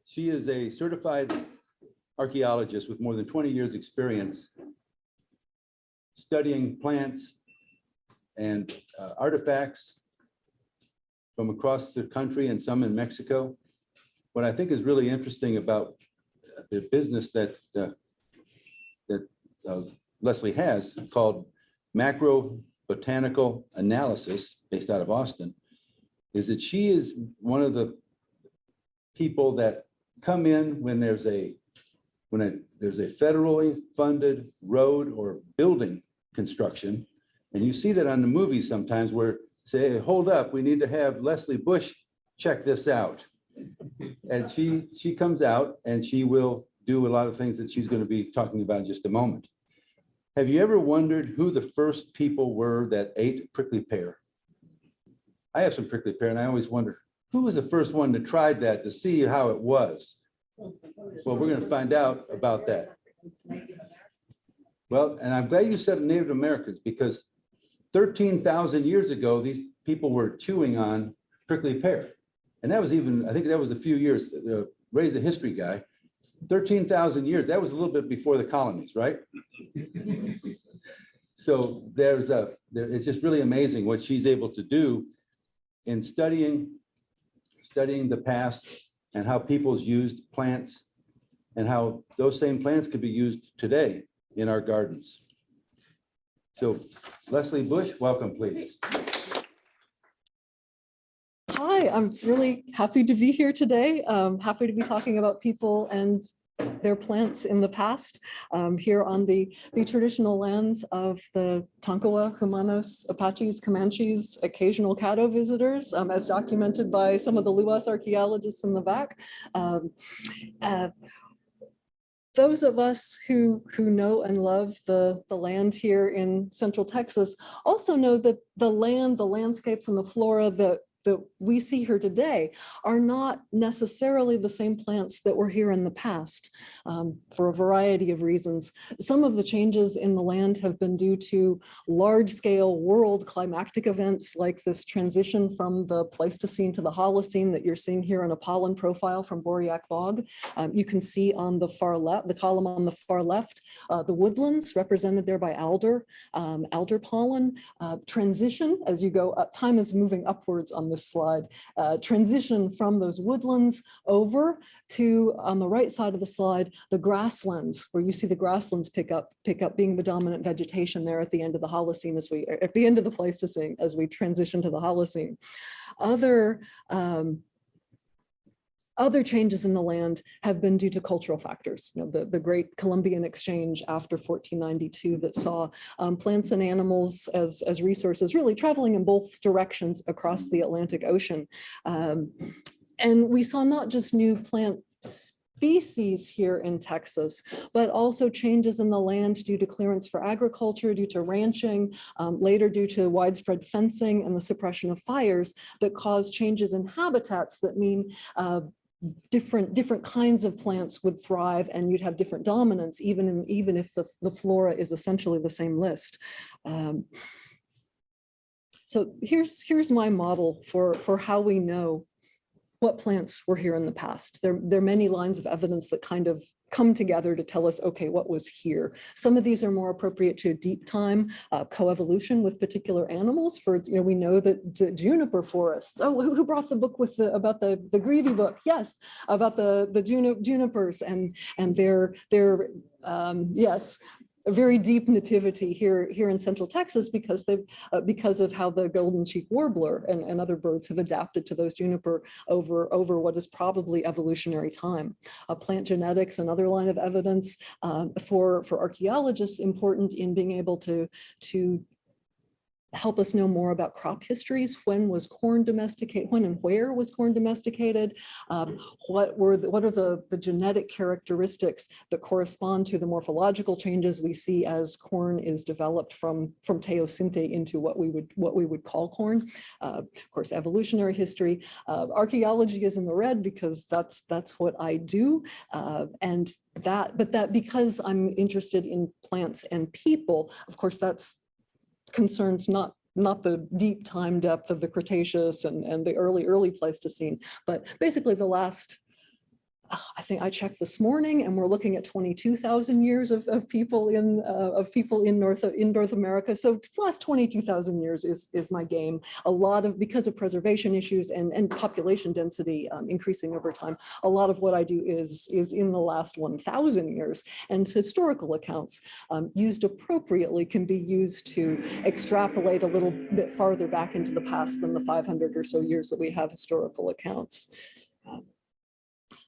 She is a certified archaeologist with more than 20 years experience studying plants and artifacts from across the country and some in Mexico. What I think is really interesting about the business that Leslie has called macro botanical analysis, based out of Austin, is that she is one of the people that come in when there's a federally funded road or building construction. And you see that on the movies sometimes where say, hold up, we need to have Leslie Bush check this out. And she comes out and she will do a lot of things that she's going to be talking about in just a moment. Have you ever wondered who the first people were that ate prickly pear? I have some prickly pear and I always wonder, who was the first one that tried that to see how it was? Well, we're going to find out about that. Well, and I'm glad you said Native Americans, because 13,000 years ago, these people were chewing on prickly pear. And that was even, I think that was a few years, Ray's a history guy, 13,000 years, that was a little bit before the colonies, right? So it's just really amazing what she's able to do in studying the past and how people's used plants and how those same plants could be used today in our gardens. So Leslie Bush, welcome, please. Hi, I'm really happy to be here today. Happy to be talking about people and their plants in the past here on the traditional lands of the Tonkawa, Humanos, Apaches, Comanches, occasional Caddo visitors, as documented by some of the Luas archaeologists in the back. Those of us who know and love the land here in Central Texas also know that the land, the landscapes, and the flora that we see here today are not necessarily the same plants that were here in the past for a variety of reasons. Some of the changes in the land have been due to large-scale world climatic events like this transition from the Pleistocene to the Holocene that you're seeing here in a pollen profile from Boreac Bog. You can see on the far left, the column on the far left, the woodlands represented there by alder, alder pollen, transition as you go up, time is moving upwards on this slide, transition from those woodlands over to, on the right side of the slide, the grasslands, where you see the grasslands pick up being the dominant vegetation there at the end of the Holocene, at the end of the Pleistocene as we transition to the Holocene. Other changes in the land have been due to cultural factors. You know, the Great Columbian Exchange after 1492 that saw plants and animals as resources really traveling in both directions across the Atlantic Ocean. And we saw not just new plant species here in Texas, but also changes in the land due to clearance for agriculture, due to ranching, later due to widespread fencing and the suppression of fires that caused changes in habitats that mean different kinds of plants would thrive, and you'd have different dominance even if the flora is essentially the same list. So here's my model for how we know what plants were here in the past. There are many lines of evidence that kind of come together to tell us, okay, what was here? Some of these are more appropriate to deep time coevolution with particular animals. For, you know, we know that the juniper forests. Oh, who brought the book with about the Greevy book? Yes, about the junipers and their yes, a very deep nativity here in Central Texas because of how the golden cheek warbler and other birds have adapted to those juniper over what is probably evolutionary time. Plant genetics, another line of evidence for archaeologists, important in being able to help us know more about crop histories. When was corn domesticated? When and where was corn domesticated? What are the genetic characteristics that correspond to the morphological changes we see as corn is developed from teosinte into what we would call corn? Of course, evolutionary history. Archaeology is in the red because that's what I do, and that because I'm interested in plants and people. Of course, that's concerns not the deep time depth of the Cretaceous and the early Pleistocene, but basically the last I think I checked this morning, and we're looking at 22,000 years of people in North America. So the last 22,000 years is my game. A lot of, because of preservation issues and population density increasing over time, a lot of what I do is in the last 1,000 years. And historical accounts used appropriately can be used to extrapolate a little bit farther back into the past than the 500 or so years that we have historical accounts.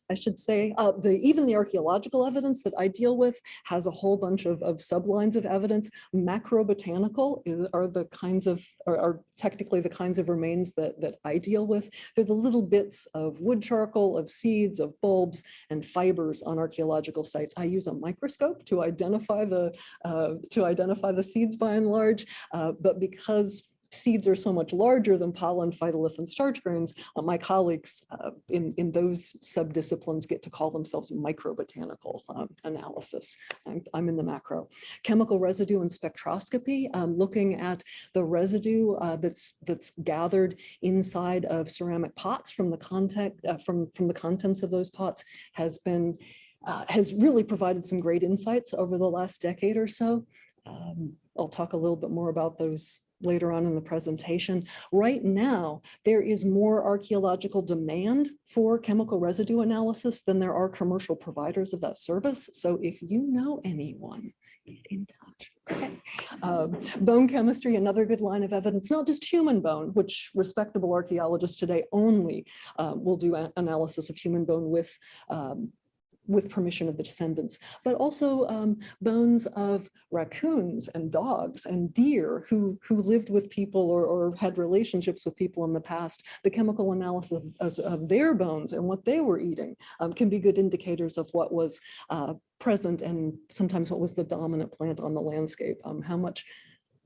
I should say, even the archaeological evidence that I deal with has a whole bunch of sublines of evidence. Macrobotanical are technically the kinds of remains that I deal with. They're the little bits of wood charcoal, of seeds, of bulbs, and fibers on archaeological sites. I use a microscope to identify the seeds by and large, but because seeds are so much larger than pollen, phytolith, and starch grains, my colleagues in those subdisciplines get to call themselves microbotanical analysis. I'm in the macro. Chemical residue and spectroscopy, looking at the residue that's gathered inside of ceramic pots from the contents of those pots has really provided some great insights over the last decade or so. I'll talk a little bit more about those later on in the presentation. Right now, there is more archaeological demand for chemical residue analysis than there are commercial providers of that service. So if you know anyone, get in touch. Okay. Bone chemistry, another good line of evidence, not just human bone, which respectable archaeologists today only will do analysis of human bone with permission of the descendants, but also bones of raccoons and dogs and deer who lived with people or had relationships with people in the past. The chemical analysis of their bones and what they were eating can be good indicators of what was present and sometimes what was the dominant plant on the landscape.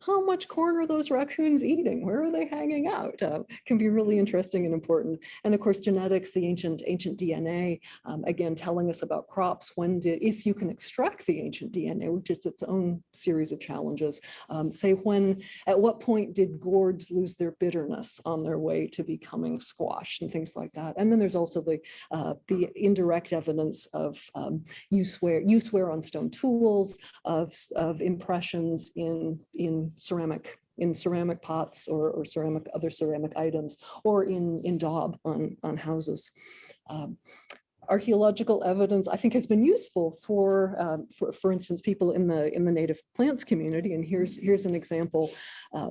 How much corn are those raccoons eating? Where are they hanging out? Can be really interesting and important. And of course, genetics, the ancient DNA, again, telling us about crops. If you can extract the ancient DNA, which is its own series of challenges, at what point did gourds lose their bitterness on their way to becoming squash and things like that. And then there's also the indirect evidence of use wear on stone tools, of impressions in ceramic pots or other ceramic items, or in daub on houses. Archaeological evidence, I think, has been useful for instance, people in the native plants community. And here's an example.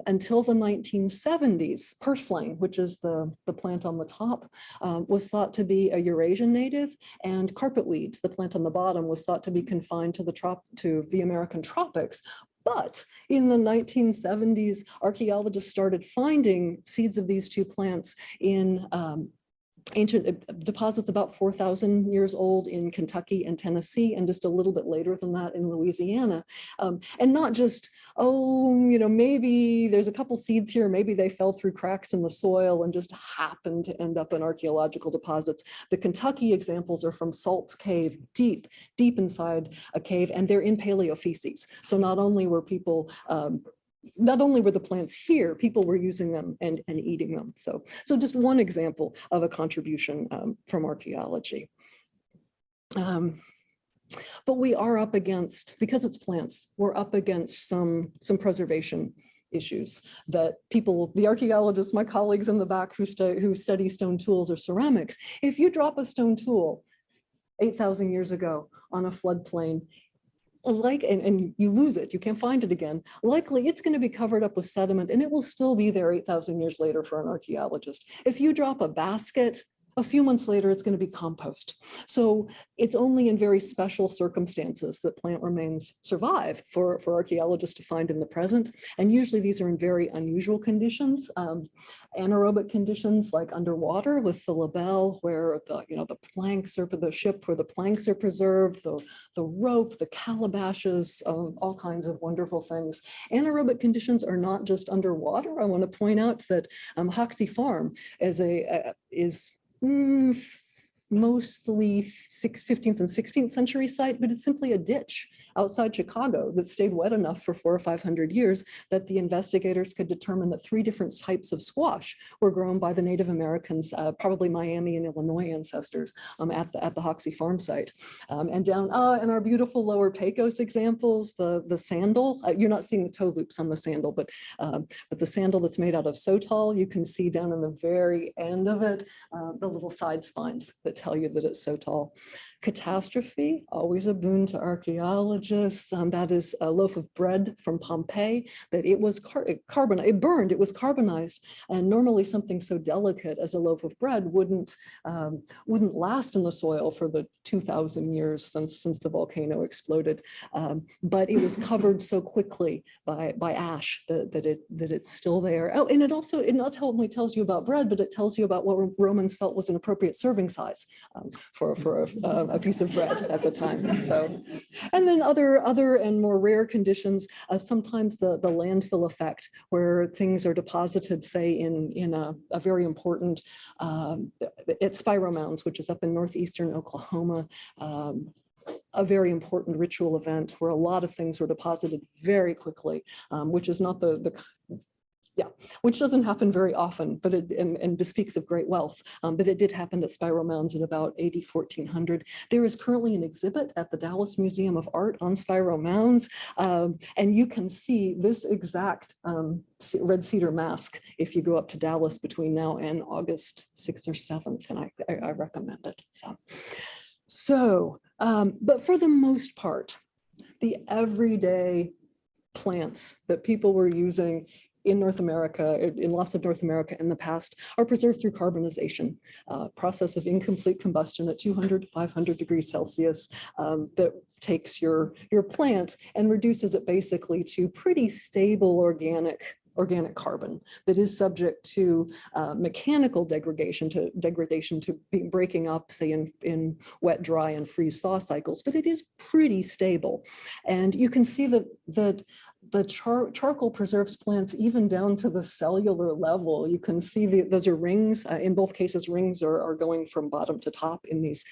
Until the 1970s, purslane, which is the plant on the top, was thought to be a Eurasian native, and carpetweed, the plant on the bottom, was thought to be confined to the American tropics. But in the 1970s, archaeologists started finding seeds of these two plants in ancient deposits about 4,000 years old in Kentucky and Tennessee, and just a little bit later than that in Louisiana. And not just, maybe there's a couple seeds here, maybe they fell through cracks in the soil and just happened to end up in archaeological deposits. The Kentucky examples are from Salt's Cave, deep inside a cave, and they're in paleofeces. So not only were the plants here, people were using them and eating them. So just one example of a contribution from archaeology. But we are up against, because it's plants, we're up against some preservation issues that the archaeologists, my colleagues in the back who study stone tools or ceramics, if you drop a stone tool 8,000 years ago on a floodplain, and you lose it, you can't find it again, likely it's going to be covered up with sediment and it will still be there 8,000 years later for an archaeologist. If you drop a basket, a few months later, it's going to be compost. So it's only in very special circumstances that plant remains survive for archaeologists to find in the present. And usually these are in very unusual conditions, anaerobic conditions like underwater with the labelle, where the planks are for the ship, where the planks are preserved, the rope, the calabashes, all kinds of wonderful things. Anaerobic conditions are not just underwater. I want to point out that Hoxie Farm is mostly 15th and 16th century site, but it's simply a ditch outside Chicago that stayed wet enough for 400 or 500 years that the investigators could determine that 3 different types of squash were grown by the Native Americans, probably Miami and Illinois ancestors, at the Hoxie farm site. And down in our beautiful lower Pecos examples, the sandal, you're not seeing the toe loops on the sandal, but the sandal that's made out of sotol, you can see down in the very end of it, the little side spines that tell you that it's sotol. Catastrophe, always a boon to archaeologists. That is a loaf of bread from Pompeii that it was carbonized, it burned, it was carbonized. And normally something so delicate as a loaf of bread wouldn't last in the soil for the 2,000 years since the volcano exploded. But it was covered so quickly by ash that it's still there. Oh, and it not only tells you about bread, but it tells you about what Romans felt was an appropriate serving size for a piece of bread at the time. So, and then other and more rare conditions, sometimes the landfill effect, where things are deposited, say in a very important, at Spiral Mounds, which is up in northeastern Oklahoma, a very important ritual event where a lot of things were deposited very quickly, which is not which doesn't happen very often, but and bespeaks of great wealth. But it did happen at Spiral Mounds in about AD 1400. There is currently an exhibit at the Dallas Museum of Art on Spiral Mounds, and you can see this exact red cedar mask if you go up to Dallas between now and August 6th or 7th, and I recommend it. So, but for the most part, the everyday plants that people were using in North America, in lots of North America in the past, are preserved through carbonization, process of incomplete combustion at 200 to 500 degrees Celsius that takes your plant and reduces it basically to pretty stable organic carbon that is subject to mechanical degradation to breaking up, say in wet, dry, and freeze thaw cycles, but it is pretty stable. And you can see that the charcoal preserves plants even down to the cellular level. You can see those are rings. In both cases, rings are going from bottom to top in these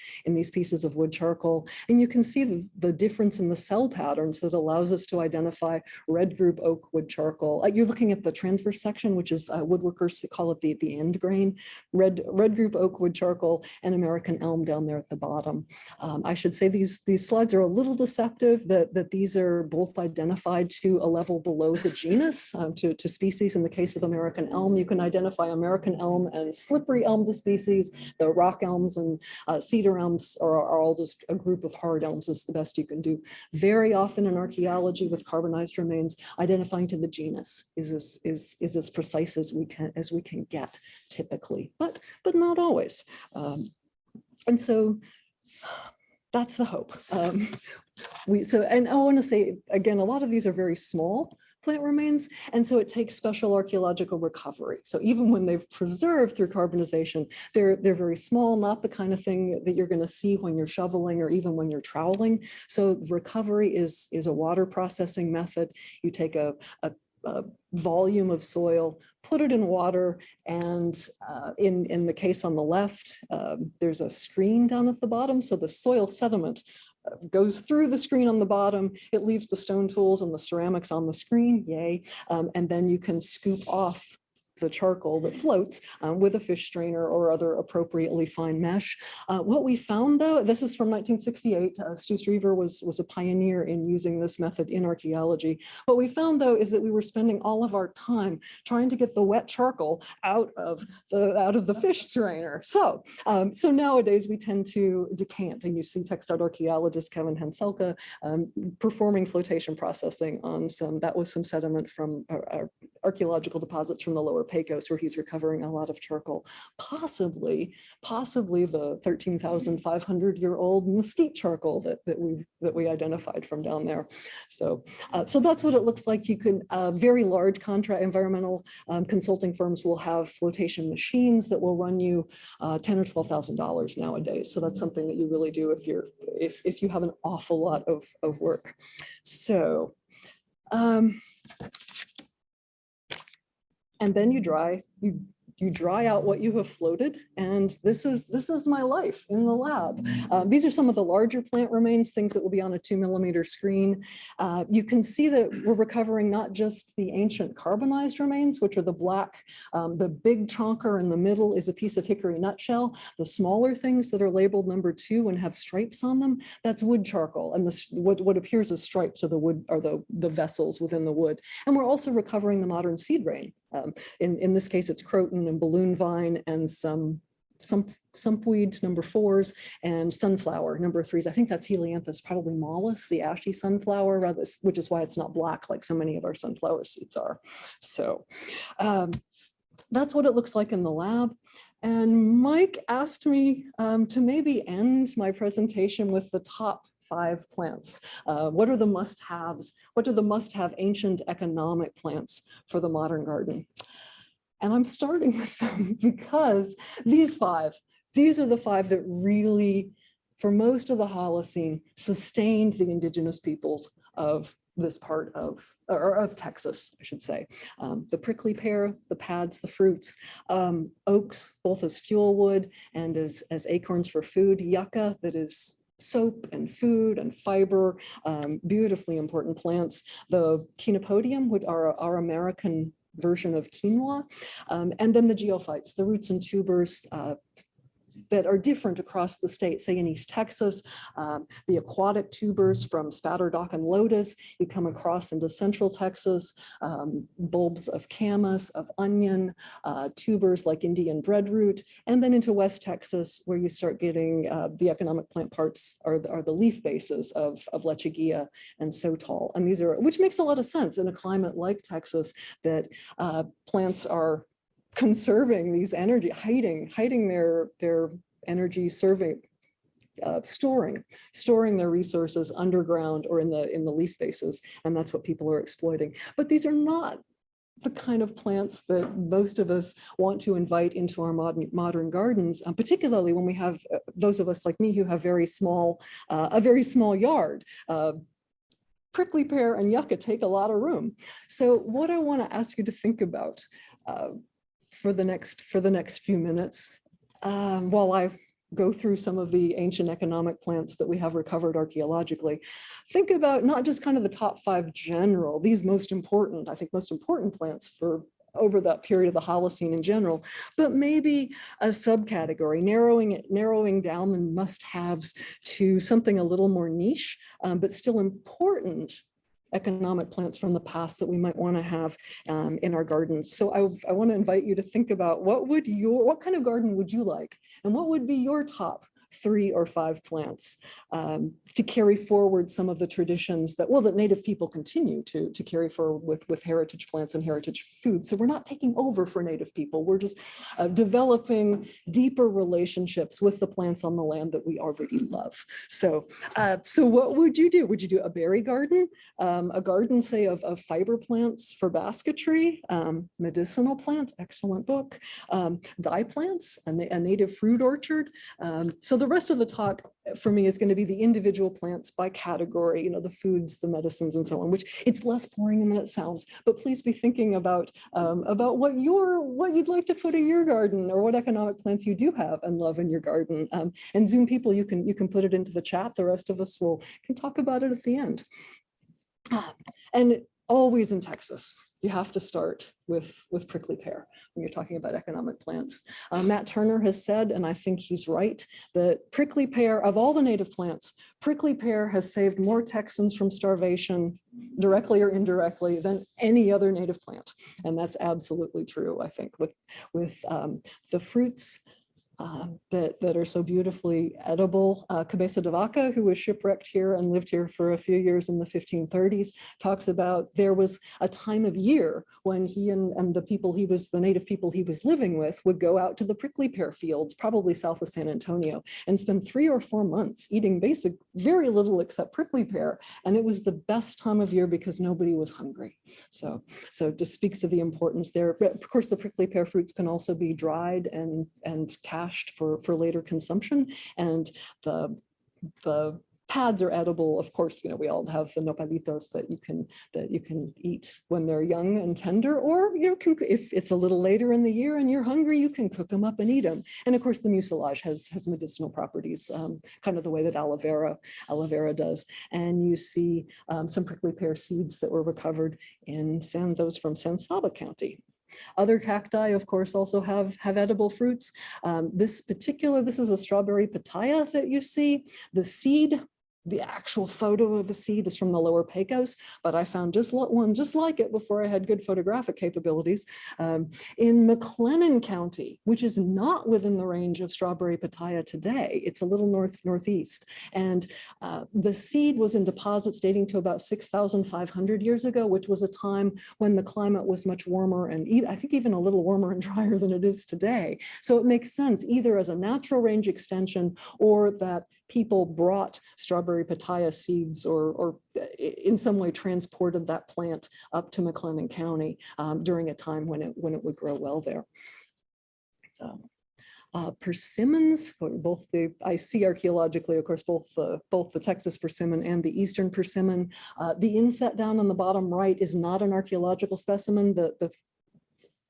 pieces of wood charcoal. And you can see the difference in the cell patterns that allows us to identify red group oak wood charcoal. You're looking at the transverse section, which is woodworkers call it the end grain, red group oak wood charcoal, and American elm down there at the bottom. I should say these slides are a little deceptive, that these are both identified to a level below the genus, to species. In the case of American elm, you can identify American elm and slippery elm to species. The rock elms and cedar elms are all just a group of hard elms. Is the best you can do. Very often in archaeology with carbonized remains, identifying to the genus is as precise as we can get typically, but not always. And so that's the hope. And I want to say again, a lot of these are very small plant remains, and so it takes special archaeological recovery. So even when they've preserved through carbonization, they're very small, not the kind of thing that you're going to see when you're shoveling or even when you're troweling. So recovery is a water processing method. You take a volume of soil, put it in water, and in the case on the left, there's a screen down at the bottom, so the soil sediment goes through the screen on the bottom, it leaves the stone tools and the ceramics on the screen, yay, and then you can scoop off the charcoal that floats with a fish strainer or other appropriately fine mesh. What we found though, this is from 1968, Stu Strever was a pioneer in using this method in archaeology. What we found though is that we were spending all of our time trying to get the wet charcoal out of the fish strainer. So nowadays we tend to decant, and you see textile archaeologist Kevin Henselka performing flotation processing on some sediment from archaeological deposits from the lower Pecos, where he's recovering a lot of charcoal, possibly the 13,500-year-old mesquite charcoal that we identified from down there. So that's what it looks like. You can very large environmental consulting firms will have flotation machines that will run you $10,000 or $12,000 nowadays. So that's something that you really do if you have an awful lot of work. So. And then you you dry out what you have floated, and this is my life in the lab. These are some of the larger plant remains, things that will be on a 2mm screen. You can see that we're recovering not just the ancient carbonized remains, which are the black, the big chonker in the middle is a piece of hickory nutshell. The smaller things that are labeled number 2 and have stripes on them, that's wood charcoal, and what appears as stripes are the wood, are the vessels within the wood. And we're also recovering the modern seed rain. In this case, it's croton and balloon vine and some sumpweed number 4s and sunflower number 3s. I think that's Helianthus, probably mollis, the ashy sunflower, rather, which is why it's not black like so many of our sunflower seeds are. So that's what it looks like in the lab. And Mike asked me to maybe end my presentation with the top 5 plants. What are the must-haves? What are the must-have ancient economic plants for the modern garden? And I'm starting with them because these are the 5 that really, for most of the Holocene, sustained the indigenous peoples of this part of Texas, I should say. The prickly pear, the pads, the fruits, oaks, both as fuel wood and as acorns for food, yucca, that is soap and food and fiber, beautifully important plants. The chenopodium, which are our American version of quinoa, and then the geophytes, the roots and tubers that are different across the state, say in East Texas, the aquatic tubers from spatterdock and lotus, you come across into Central Texas, bulbs of camas, of onion, tubers like Indian breadroot, and then into West Texas, where you start getting the economic plant parts are the leaf bases of lechuguilla and sotol. And these are, which makes a lot of sense in a climate like Texas, that plants are conserving these energy, hiding their energy, storing their resources underground or in the leaf bases, and that's what people are exploiting. But these are not the kind of plants that most of us want to invite into our modern gardens, particularly when we have those of us like me who have a very small yard. Prickly pear and yucca take a lot of room. So what I want to ask you to think about for the next few minutes, while I go through some of the ancient economic plants that we have recovered archaeologically, think about not just kind of the top 5 general, these most important plants for over that period of the Holocene in general, but maybe a subcategory, narrowing down the must-haves to something a little more niche, but still important economic plants from the past that we might want to have in our gardens. So I want to invite you to think about what kind of garden would you like, and what would be your top 3 or 5 plants to carry forward some of the traditions that Native people continue to carry forward with heritage plants and heritage foods. So we're not taking over for Native people. We're just developing deeper relationships with the plants on the land that we already love. So what would you do? Would you do a berry garden, a garden, say, of fiber plants for basketry, medicinal plants, excellent book, dye plants, a native fruit orchard? So the rest of the talk for me is going to be the individual plants by category, the foods, the medicines, and so on, which it's less boring than it sounds. But please be thinking about what you'd like to put in your garden, or what economic plants you do have and love in your garden. And Zoom people, you can put it into the chat. The rest of us can talk about it at the end. And always in Texas, you have to start with prickly pear when you're talking about economic plants. Matt Turner has said, and I think he's right, that prickly pear, of all the native plants, prickly pear has saved more Texans from starvation, directly or indirectly, than any other native plant. And that's absolutely true, I think, with the fruits that are so beautifully edible. Cabeza de Vaca, who was shipwrecked here and lived here for a few years in the 1530s, talks about there was a time of year when he and the native people he was living with would go out to the prickly pear fields, probably south of San Antonio, and spend 3 or 4 months eating very little except prickly pear. And it was the best time of year because nobody was hungry. So it just speaks of the importance there. But of course, the prickly pear fruits can also be dried and cached for later consumption. And the Pads are edible, of course. We all have the nopalitos that you can eat when they're young and tender, or if it's a little later in the year and you're hungry, you can cook them up and eat them. And of course, the mucilage has medicinal properties, kind of the way that aloe vera does. And you see some prickly pear seeds that were recovered in those from San Saba County. Other cacti, of course, also have edible fruits. This is a strawberry pitaya that you see. The seed, the actual photo of the seed is from the Lower Pecos, but I found one just like it before I had good photographic capabilities in McLennan County, which is not within the range of strawberry pitaya today. It's a little northeast. And the seed was in deposits dating to about 6,500 years ago, which was a time when the climate was much warmer and I think even a little warmer and drier than it is today. So it makes sense either as a natural range extension or that people brought strawberry pitaya seeds or in some way transported that plant up to McLennan County during a time when it would grow well there. So persimmons, I see archaeologically, of course, both the Texas persimmon and the Eastern persimmon. The inset down on the bottom right is not an archaeological specimen.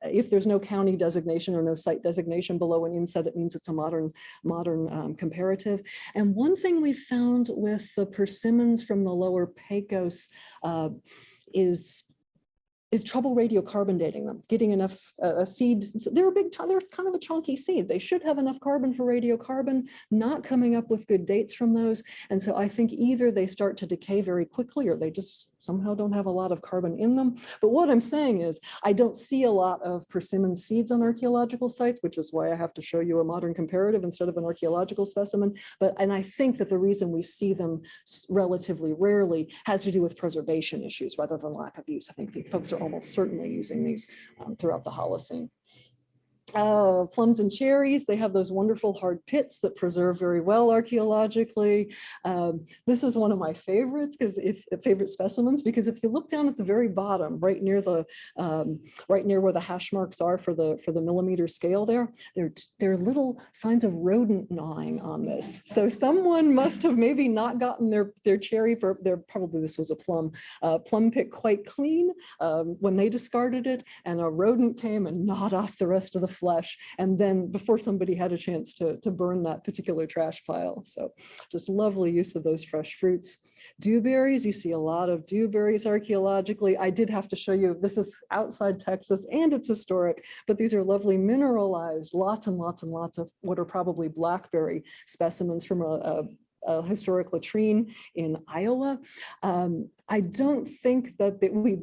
If there's no county designation or no site designation below an inset, it means it's a modern comparative. And one thing we found with the persimmons from the Lower Pecos is trouble radiocarbon dating them, getting enough a seed. They're kind of a chunky seed. They should have enough carbon for radiocarbon, not coming up with good dates from those. And so I think either they start to decay very quickly or they just somehow don't have a lot of carbon in them. But what I'm saying is I don't see a lot of persimmon seeds on archaeological sites, which is why I have to show you a modern comparative instead of an archaeological specimen. And I think that the reason we see them relatively rarely has to do with preservation issues rather than lack of use. I think the folks are almost certainly using these throughout the Holocene. Plums and cherries, they have those wonderful hard pits that preserve very well archaeologically. This is one of my favorites favorite specimens, because if you look down at the very bottom, right near where the hash marks are for the millimeter scale there are little signs of rodent gnawing on this. So someone must have maybe not gotten their cherry, probably this was a plum pit quite clean when they discarded it, and a rodent came and gnawed off the rest of the flesh, and then before somebody had a chance to burn that particular trash pile. So just lovely use of those fresh fruits. Dewberries, you see a lot of dewberries archaeologically. I did have to show you, this is outside Texas and it's historic, but these are lovely mineralized, lots and lots and lots of what are probably blackberry specimens from a historic latrine in Iowa. I don't think that we,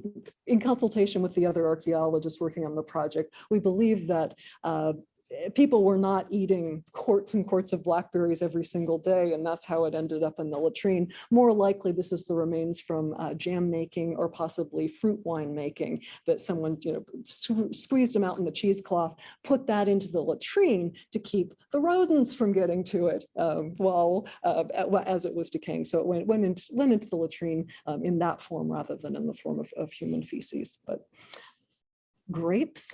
in consultation with the other archaeologists working on the project, we believe that people were not eating quarts and quarts of blackberries every single day, and that's how it ended up in the latrine. More likely, this is the remains from jam making or possibly fruit wine making, that someone squeezed them out in the cheesecloth, put that into the latrine to keep the rodents from getting to it as it was decaying. So it went into the latrine in that form rather than in the form of human feces. But grapes,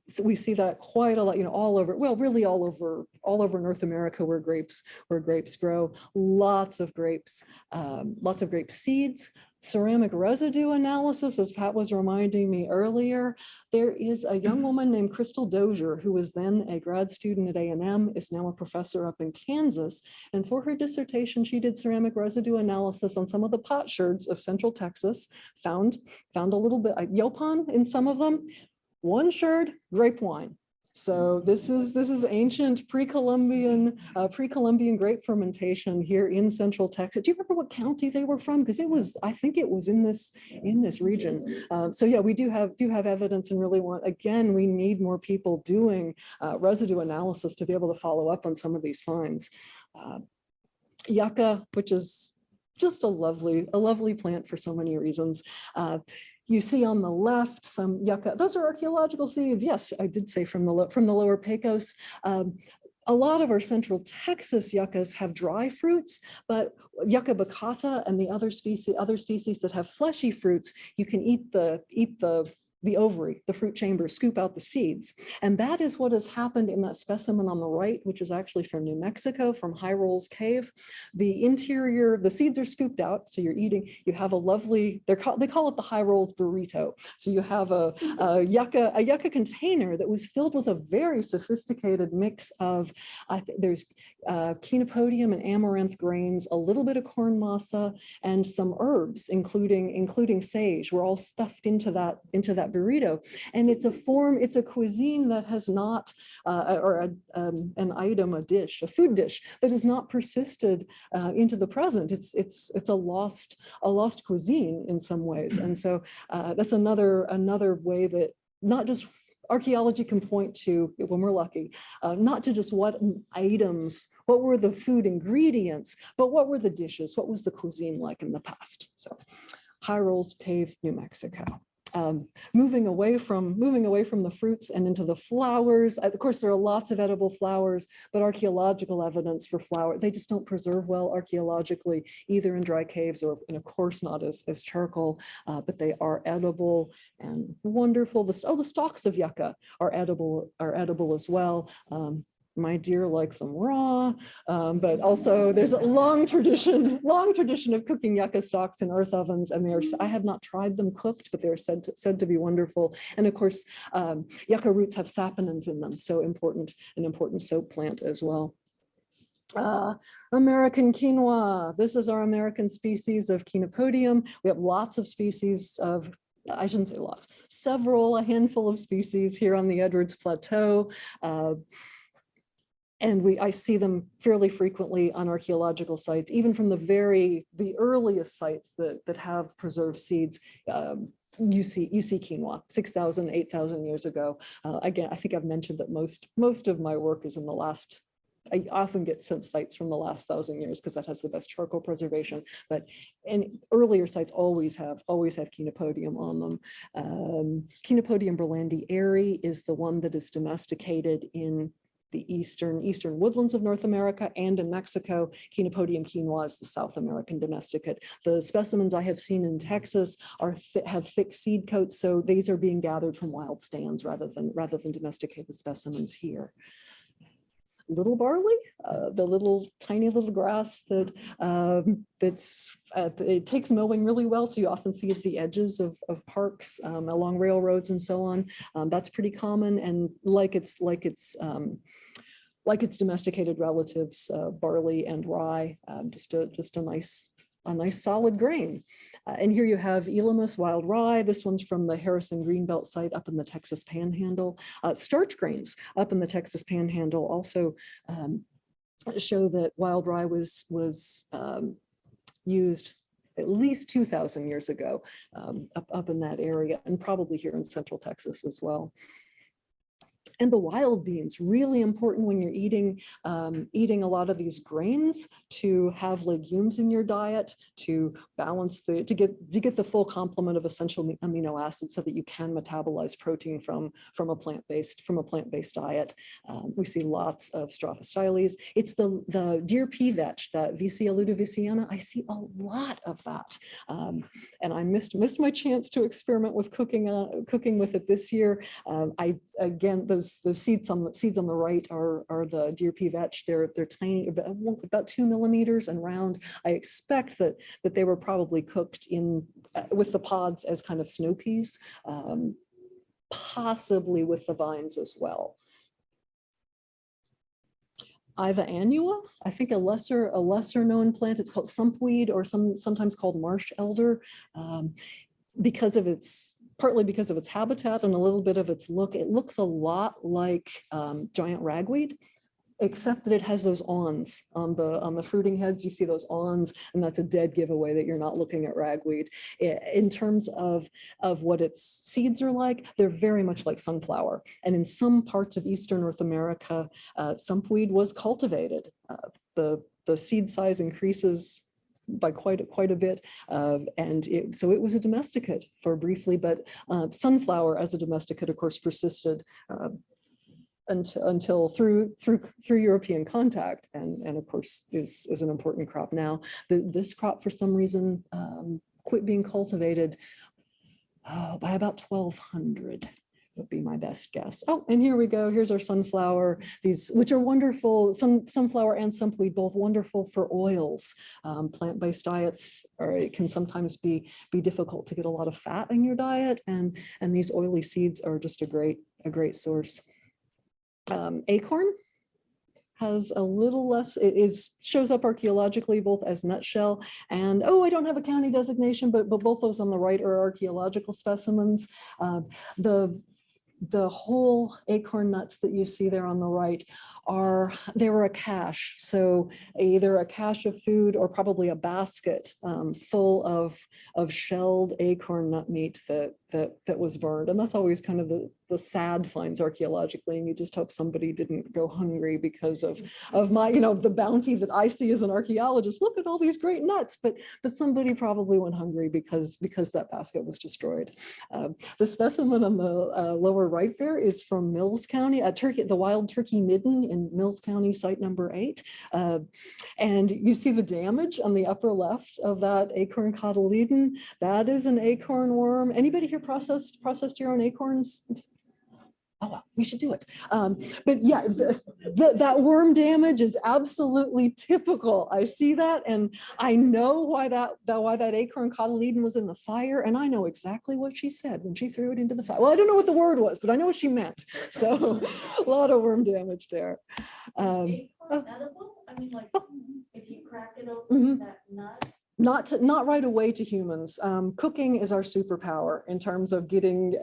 so we see that quite a lot, all over, well, really all over North America where grapes grow. Lots of grape seeds. Ceramic residue analysis, as Pat was reminding me earlier. There is a young woman named Crystal Dozier, who was then a grad student at A&M, is now a professor up in Kansas. And for her dissertation, she did ceramic residue analysis on some of the potsherds of Central Texas, found a little bit, Yopon in some of them. One sherd, grape wine. So this is ancient pre-Columbian grape fermentation here in Central Texas. Do you remember what county they were from? Because I think it was in this region. So yeah, we do have evidence, and really we need more people doing residue analysis to be able to follow up on some of these finds. Yucca, which is just a lovely plant for so many reasons. You see on the left some yucca. Those are archaeological seeds. Yes, I did say from the Lower Pecos. A lot of our Central Texas yuccas have dry fruits, but yucca baccata and the other species that have fleshy fruits, you can eat the the ovary, the fruit chamber, scoop out the seeds. And that is what has happened in that specimen on the right, which is actually from New Mexico, from High Rolls Cave. The interior, the seeds are scooped out, so you're eating, you have a lovely, they call it the High Rolls burrito. So you have a yucca container that was filled with a very sophisticated mix of, there's chenopodium and amaranth grains, a little bit of corn masa, and some herbs, including sage, were all stuffed into that burrito. And it's a cuisine that has not, an item, a dish, a food dish that has not persisted into the present. It's a lost cuisine in some ways. And so that's another way that not just archaeology can point to, when we're lucky, not to just what items, what were the food ingredients, but what were the dishes, what was the cuisine like in the past. So High Rolls Cave, New Mexico. Moving away from the fruits and into the flowers. Of course, there are lots of edible flowers, but archaeological evidence for flower, they just don't preserve well archaeologically, either in dry caves or, and of course not as charcoal, but they are edible and wonderful. The stalks of yucca are edible as well. My deer like them raw, but also there's a long tradition of cooking yucca stalks in earth ovens, and I have not tried them cooked, but they're said to be wonderful. And of course, yucca roots have saponins in them, so an important soap plant as well. American quinoa. This is our American species of chenopodium. We have lots of species of, I shouldn't say lots, a handful of species here on the Edwards Plateau. And I see them fairly frequently on archaeological sites, even from the earliest sites that have preserved seeds. You see quinoa 6,000, 8,000 years ago. Again, I think I've mentioned that most of my work is in the last. I often get sent sites from the last 1,000 years because that has the best charcoal preservation. But earlier sites always have chenopodium on them. Chenopodium burlandi Airy is the one that is domesticated in the eastern woodlands of North America and in Mexico. Chenopodium quinoa is the South American domesticate. The specimens I have seen in Texas have thick seed coats, so these are being gathered from wild stands rather than domesticated specimens here. Little barley, the tiny little grass that it takes mowing really well, so you often see at the edges of parks, along railroads and so on. That's pretty common, and like its domesticated relatives, barley and rye, just a nice solid grain. And here you have Elamus wild rye. This one's from the Harrison Greenbelt site up in the Texas Panhandle. Starch grains up in the Texas Panhandle also show that wild rye was used at least 2,000 years ago up in that area, and probably here in Central Texas as well. And the wild beans, really important when you're eating a lot of these grains, to have legumes in your diet to balance to get the full complement of essential amino acids so that you can metabolize protein from a plant-based diet. We see lots of Strophostyles. It's the deer pea vetch, that Vicia ludoviciana. I see a lot of that, and I missed my chance to experiment with cooking with it this year. Those seeds on the right are the deer pea vetch. They're tiny, about 2 millimeters and round. I expect that they were probably cooked with the pods as kind of snow peas, possibly with the vines as well. Iva annua, I think a lesser known plant. It's called sumpweed, or sometimes called marsh elder, partly because of its habitat and a little bit of its look. It looks a lot like giant ragweed, except that it has those awns on the fruiting heads. You see those awns, and that's a dead giveaway that you're not looking at ragweed. In terms of what its seeds are like, they're very much like sunflower. And in some parts of Eastern North America, sumpweed was cultivated. The seed size increases by quite a bit, so it was a domesticate for briefly, but sunflower as a domesticate, of course, persisted until through European contact, and of course is an important crop now. This crop, for some reason, quit being cultivated. by about 1200 would be my best guess. Oh, and here we go. Here's our sunflower, these, which are wonderful, sunflower and sumpweed, both wonderful for oils. Plant-based diets it can sometimes be difficult to get a lot of fat in your diet, and these oily seeds are just a great source. Acorn has a little less, shows up archaeologically both as nutshell and, oh, I don't have a county designation, but both those on the right are archaeological specimens. The whole acorn nuts that you see there on the right they were a cache. So either a cache of food or probably a basket full of shelled acorn nut meat that was burned. And that's always kind of the sad finds archaeologically, and you just hope somebody didn't go hungry because of my, the bounty that I see as an archaeologist. Look at all these great nuts, but somebody probably went hungry because that basket was destroyed. The specimen on the lower right there is from Mills County, the wild turkey midden in Mills County, site number 8. And you see the damage on the upper left of that acorn cotyledon. That is an acorn worm. Anybody here processed your own acorns? Oh, well, we should do it. But yeah, that worm damage is absolutely typical. I see that, and I know why that acorn cotyledon was in the fire, and I know exactly what she said when she threw it into the fire. Well, I don't know what the word was, but I know what she meant. So a lot of worm damage there. Acorn edible? I mean, like, if you crack it open, that nut. Not right away to humans. Cooking is our superpower in terms of getting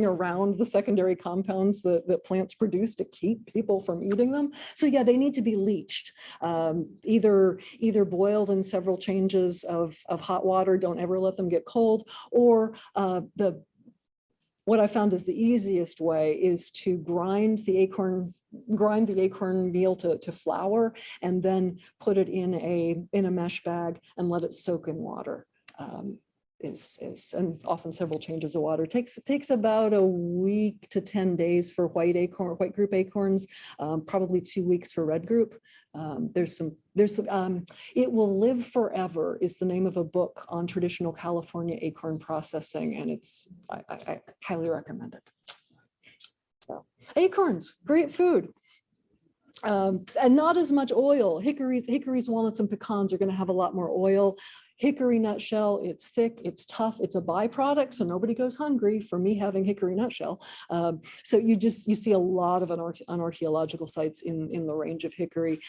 around the secondary compounds that plants produce to keep people from eating them. So yeah, they need to be leached, either boiled in several changes of hot water. Don't ever let them get cold. Or what I found is the easiest way is to grind the acorn meal to flour, and then put it in a mesh bag and let it soak in water. And often several changes of water. It takes about a week to 10 days for white group acorns, probably 2 weeks for red group. It Will Live Forever is the name of a book on traditional California acorn processing, and I highly recommend it. So acorns, great food. And not as much oil. Hickories, walnuts, and pecans are going to have a lot more oil. Hickory nutshell, it's thick, it's tough, it's a byproduct, so nobody goes hungry for me having hickory nutshell. So you see a lot of on archaeological sites in the range of hickory.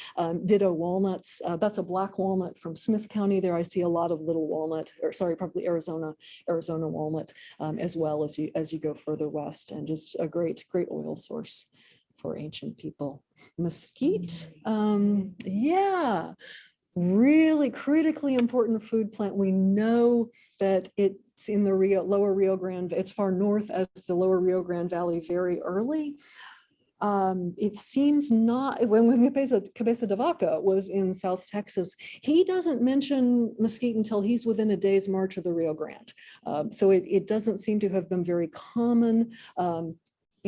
Ditto walnuts, that's a black walnut from Smith County. There I see a lot of little walnut, or sorry, probably Arizona walnut, as well as you go further west, and just a great oil source for ancient people. Mesquite, yeah. Really critically important food plant. We know that it's in the lower Rio Grande, it's far north as the lower Rio Grande Valley very early. It seems not, when Cabeza de Vaca was in South Texas, he doesn't mention mesquite until he's within a day's march of the Rio Grande. So it doesn't seem to have been very common.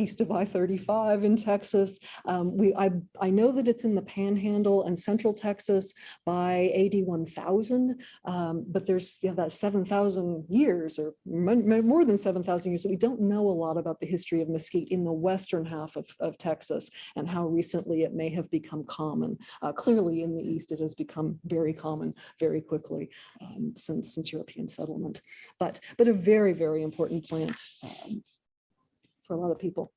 East of I-35 in Texas. I know that it's in the Panhandle and Central Texas by AD 1000, but there's about 7,000 years or more than 7,000 years that we don't know a lot about the history of mesquite in the western half of Texas and how recently it may have become common. Clearly in the East, it has become very common very quickly since European settlement, but a very, very important plant. For a lot of people.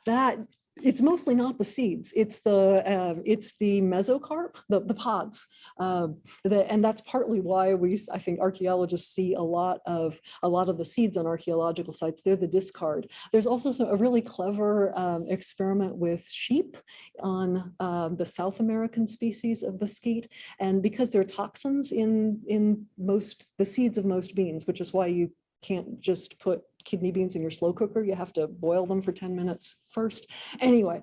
That it's mostly not the seeds. It's the mesocarp, the pods, and that's partly why I think archaeologists see a lot of the seeds on archaeological sites. They're the discard. There's also a really clever experiment with sheep on the South American species of mesquite, and because there are toxins in the seeds of most beans, which is why you can't just put kidney beans in your slow cooker. You have to boil them for 10 minutes first. Anyway,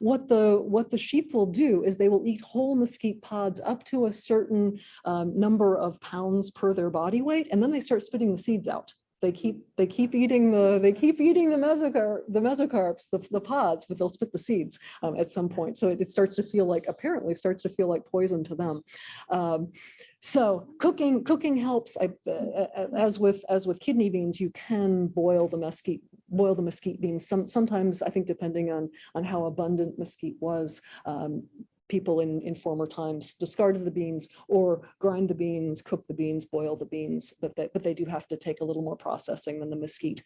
what the sheep will do is they will eat whole mesquite pods up to a certain number of pounds per their body weight, and then they start spitting the seeds out. they keep eating the mesocarps, the pods, but they'll spit the seeds at some point. So it starts to feel like, apparently starts to feel like poison to them. So cooking helps. As with kidney beans, you can boil the mesquite beans. Sometimes, I think, depending on how abundant mesquite was, people in former times discarded the beans or grind the beans, cook the beans, boil the beans, but they do have to take a little more processing than the mesquite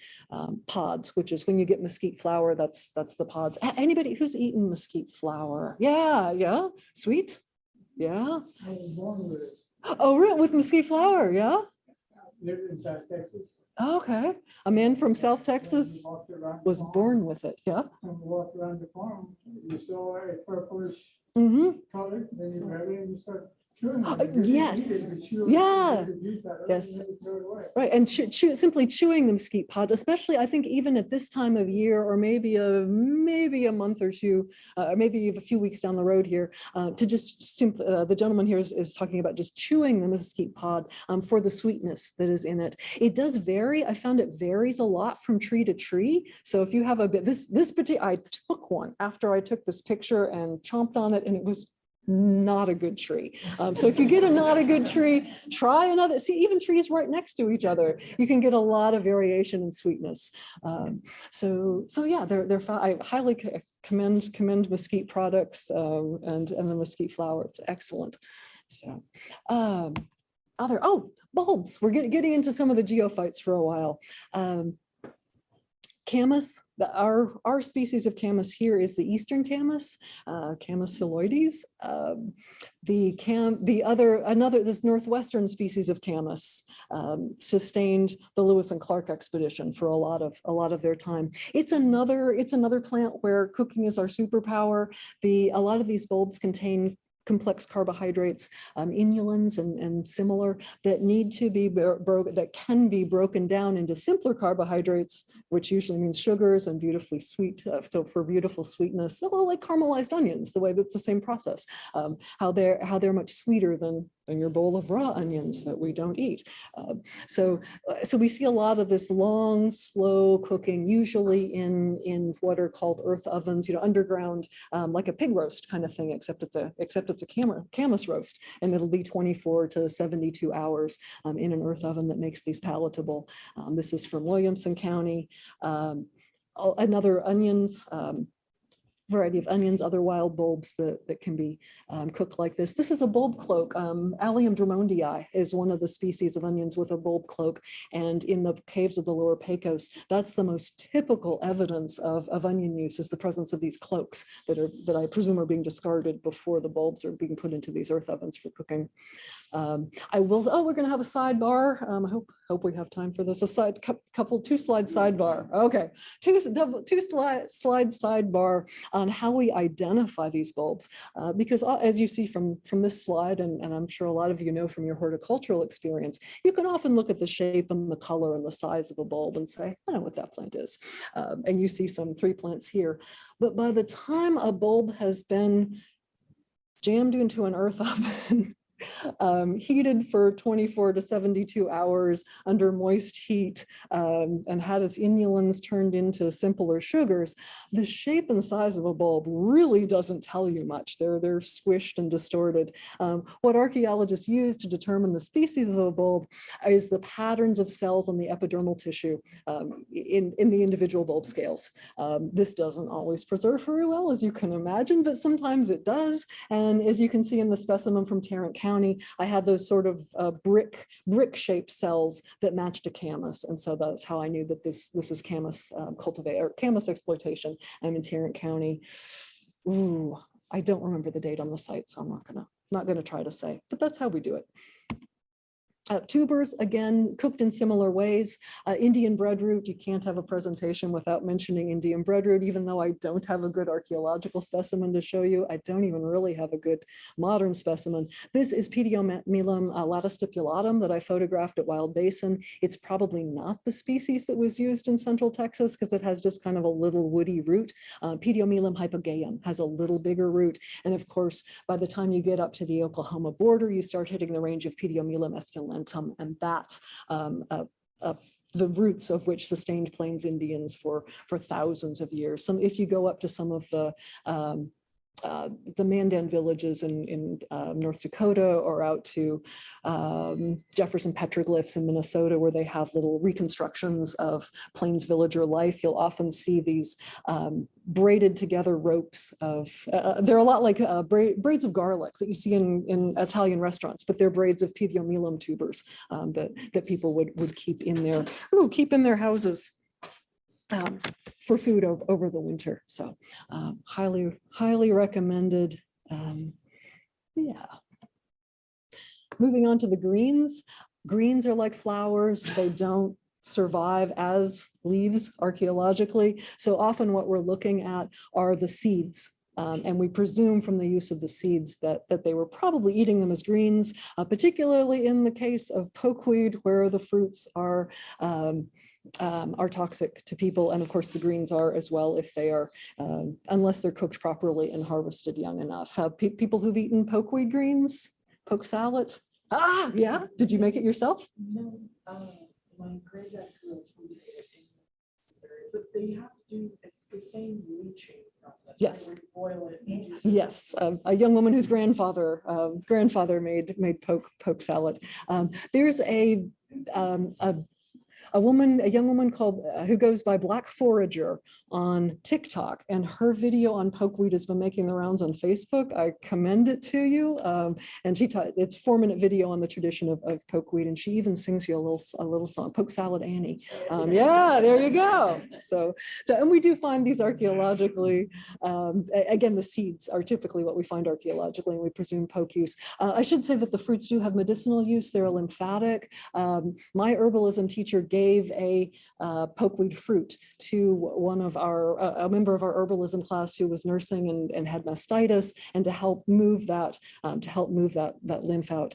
pods, which is when you get mesquite flour, that's the pods. Anybody who's eaten mesquite flour? Yeah, sweet, yeah. I was born with it. Oh, really? With mesquite flour, yeah? Lived in South Texas. Okay, a man from South Texas Walked around the was farm, born with it, yeah? and walked around the farm. You saw a purplish Mm-hmm. color, then you grab it and you start chewing it. You didn't Yes. eat it, you chew it, Yeah. you get the juice out of it, Yes. and then you throw it away. Right, and simply chewing the mesquite pods, especially I think even at this time of year, or maybe a month or two, maybe a few weeks down the road here, to just simply, the gentleman here is talking about just chewing the mesquite pod for the sweetness that is in it. It does vary. I found it varies a lot from tree to tree. So if you have a bit, this particular, I took one after I took this picture and chomped on it, and it was not a good tree. So if you get a not a good tree, try another. See, even trees right next to each other, you can get a lot of variation in sweetness. So yeah, I highly commend mesquite products and the mesquite flour. It's excellent. So bulbs. We're getting into some of the geophytes for a while. Camas, our species of camas here is the eastern camas, Camas psiloides. This northwestern species of camas sustained the Lewis and Clark expedition for a lot of their time. It's another plant where cooking is our superpower. A lot of these bulbs contain complex carbohydrates, inulins and similar, that need to be that can be broken down into simpler carbohydrates, which usually means sugars and beautifully sweet. So for beautiful sweetness, like caramelized onions, the way that's the same process. How they're much sweeter than your bowl of raw onions that we don't eat. So we see a lot of this long, slow cooking, usually in what are called earth ovens, underground, like a pig roast kind of thing, except it's a camas roast, and it'll be 24 to 72 hours in an earth oven that makes these palatable. This is from Williamson County. Another onions, variety of onions, other wild bulbs that can be cooked like this. This is a bulb cloak. Allium drummondii is one of the species of onions with a bulb cloak. And in the caves of the lower Pecos, that's the most typical evidence of onion use, is the presence of these cloaks that I presume are being discarded before the bulbs are being put into these earth ovens for cooking. We're gonna have a sidebar. I hope we have time for this. Two slide sidebar. Okay, two slide sidebar on how we identify these bulbs. Because as you see from this slide, and I'm sure a lot of you know from your horticultural experience, you can often look at the shape and the color and the size of a bulb and say, I know what that plant is. And you see some tree plants here. But by the time a bulb has been jammed into an earth oven, heated for 24 to 72 hours under moist heat, and had its inulins turned into simpler sugars, the shape and size of a bulb really doesn't tell you much. They're squished and distorted. What archaeologists use to determine the species of a bulb is the patterns of cells on the epidermal tissue in the individual bulb scales. This doesn't always preserve very well, as you can imagine, but sometimes it does. And as you can see in the specimen from Tarrant County, I had those sort of brick-shaped cells that matched a camas, and so that's how I knew that this is camas camas exploitation. I'm in Tarrant County. Ooh, I don't remember the date on the site, so I'm not gonna try to say, but that's how we do it. Tubers, again, cooked in similar ways. Indian breadroot, you can't have a presentation without mentioning Indian breadroot, even though I don't have a good archaeological specimen to show you. I don't even really have a good modern specimen. This is Pediomelum latistipulatum that I photographed at Wild Basin. It's probably not the species that was used in Central Texas because it has just kind of a little woody root. Pediomelum hypogaeum has a little bigger root. And of course, by the time you get up to the Oklahoma border, you start hitting the range of Pediomelum esculentum, and that's the roots of which sustained Plains Indians for thousands of years. If you go up to some of the Mandan villages in North Dakota, or out to Jefferson petroglyphs in Minnesota, where they have little reconstructions of Plains villager life, you'll often see these braided together ropes of, they're a lot like braids of garlic that you see in Italian restaurants, but they're braids of Piviomilum tubers that people would keep in their houses. For food over the winter. So highly recommended. Yeah. Moving on to the greens. Greens are like flowers. They don't survive as leaves archaeologically. So often what we're looking at are the seeds. And we presume from the use of the seeds that they were probably eating them as greens, particularly in the case of pokeweed, where the fruits are toxic to people. And of course the greens are as well, if they are, unless they're cooked properly and harvested young enough. People who've eaten pokeweed greens, poke salad. Ah, yeah, did you make it yourself? No, my granddad grew up in Missouri, but they have to do, it's the same leaching process. Yes. Right, where you boil it and do Yes, a young woman whose grandfather made poke salad. There's a young woman called who goes by Black Forager on TikTok, and her video on pokeweed has been making the rounds on Facebook. I commend it to you. And it's 4-minute video on the tradition of pokeweed, and she even sings you a little song, Poke Salad Annie. Yeah, there you go. So and we do find these archaeologically. Again, the seeds are typically what we find archaeologically, and we presume poke use. I should say that the fruits do have medicinal use. They're lymphatic. My herbalism teacher gave a pokeweed fruit to a member of our herbalism class who was nursing and had mastitis, and to help move that lymph out,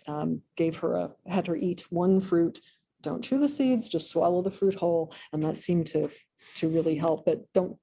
had her eat one fruit. Don't chew the seeds, just swallow the fruit whole, and that seemed to really help. But don't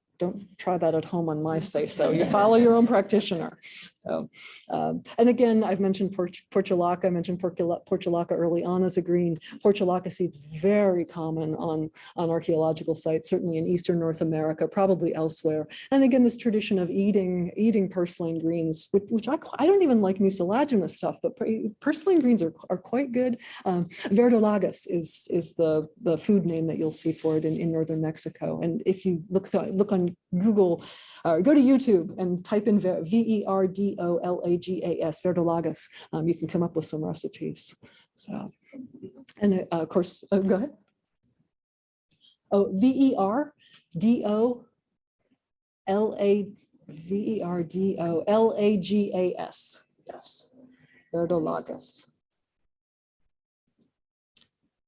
try that at home on my say so. You follow your own practitioner. So, and again, I've mentioned portulaca. I mentioned portulaca early on as a green. Portulaca seeds very common on archaeological sites, certainly in Eastern North America, probably elsewhere. And again, this tradition of eating purslane greens, which I don't even like mucilaginous stuff, but purslane greens are quite good. Verdolagas is the food name that you'll see for it in northern Mexico. And if you look on Google, or go to YouTube and type in Verdolagas, verdolagas, you can come up with some recipes. So, and of course, go ahead. Oh, Verdolagas. Yes, verdolagas.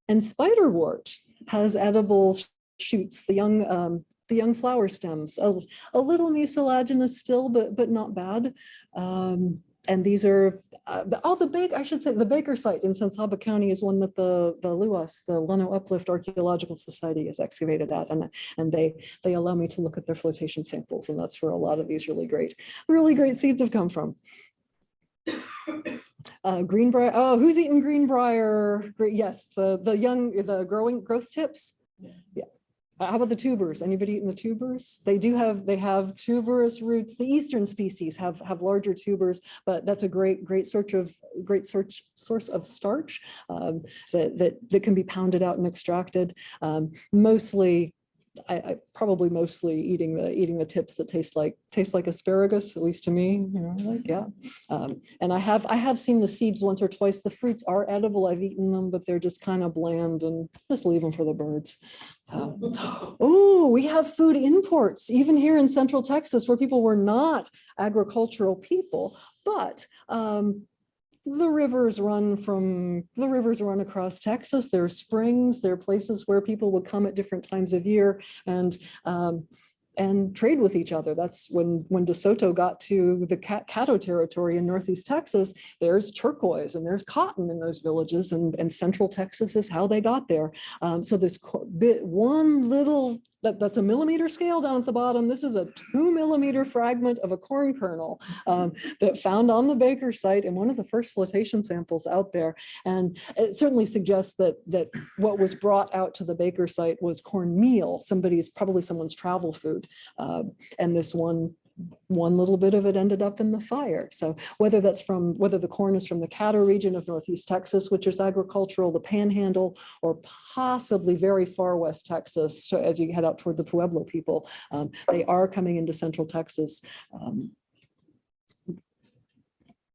And spiderwort has edible shoots, the young flower stems, a little mucilaginous still, but not bad. And these are the Baker site in Sensaba County is one that the LUAS, the Llano Uplift Archaeological Society, is excavated at, and they allow me to look at their flotation samples, and that's where a lot of these really great seeds have come from. Greenbrier. Oh, who's eaten greenbrier? Yes, the growth tips. Yeah. How about the tubers? Anybody eaten the tubers? They have tuberous roots. The eastern species have larger tubers, but that's a great source of starch that can be pounded out and extracted. Mostly eating the tips that taste like asparagus, at least to me. Yeah. And I have seen the seeds once or twice. The fruits are edible. I've eaten them, but they're just kind of bland, and just leave them for the birds. Oh, we have food imports even here in Central Texas, where people were not agricultural people, but the rivers run across Texas. There are springs, there are places where people would come at different times of year and trade with each other. That's when DeSoto got to the Caddo territory in Northeast Texas. There's turquoise and there's cotton in those villages, and Central Texas is how they got there. So this one little that's a millimeter scale down at the bottom. This is a 2 millimeter fragment of a corn kernel that found on the Baker site in one of the first flotation samples out there. And it certainly suggests that what was brought out to the Baker site was cornmeal, probably someone's travel food. And this one little bit of it ended up in the fire. So whether the corn is from the Caddo region of Northeast Texas, which is agricultural, the Panhandle, or possibly very far West Texas, so as you head out toward the Pueblo people, they are coming into Central Texas,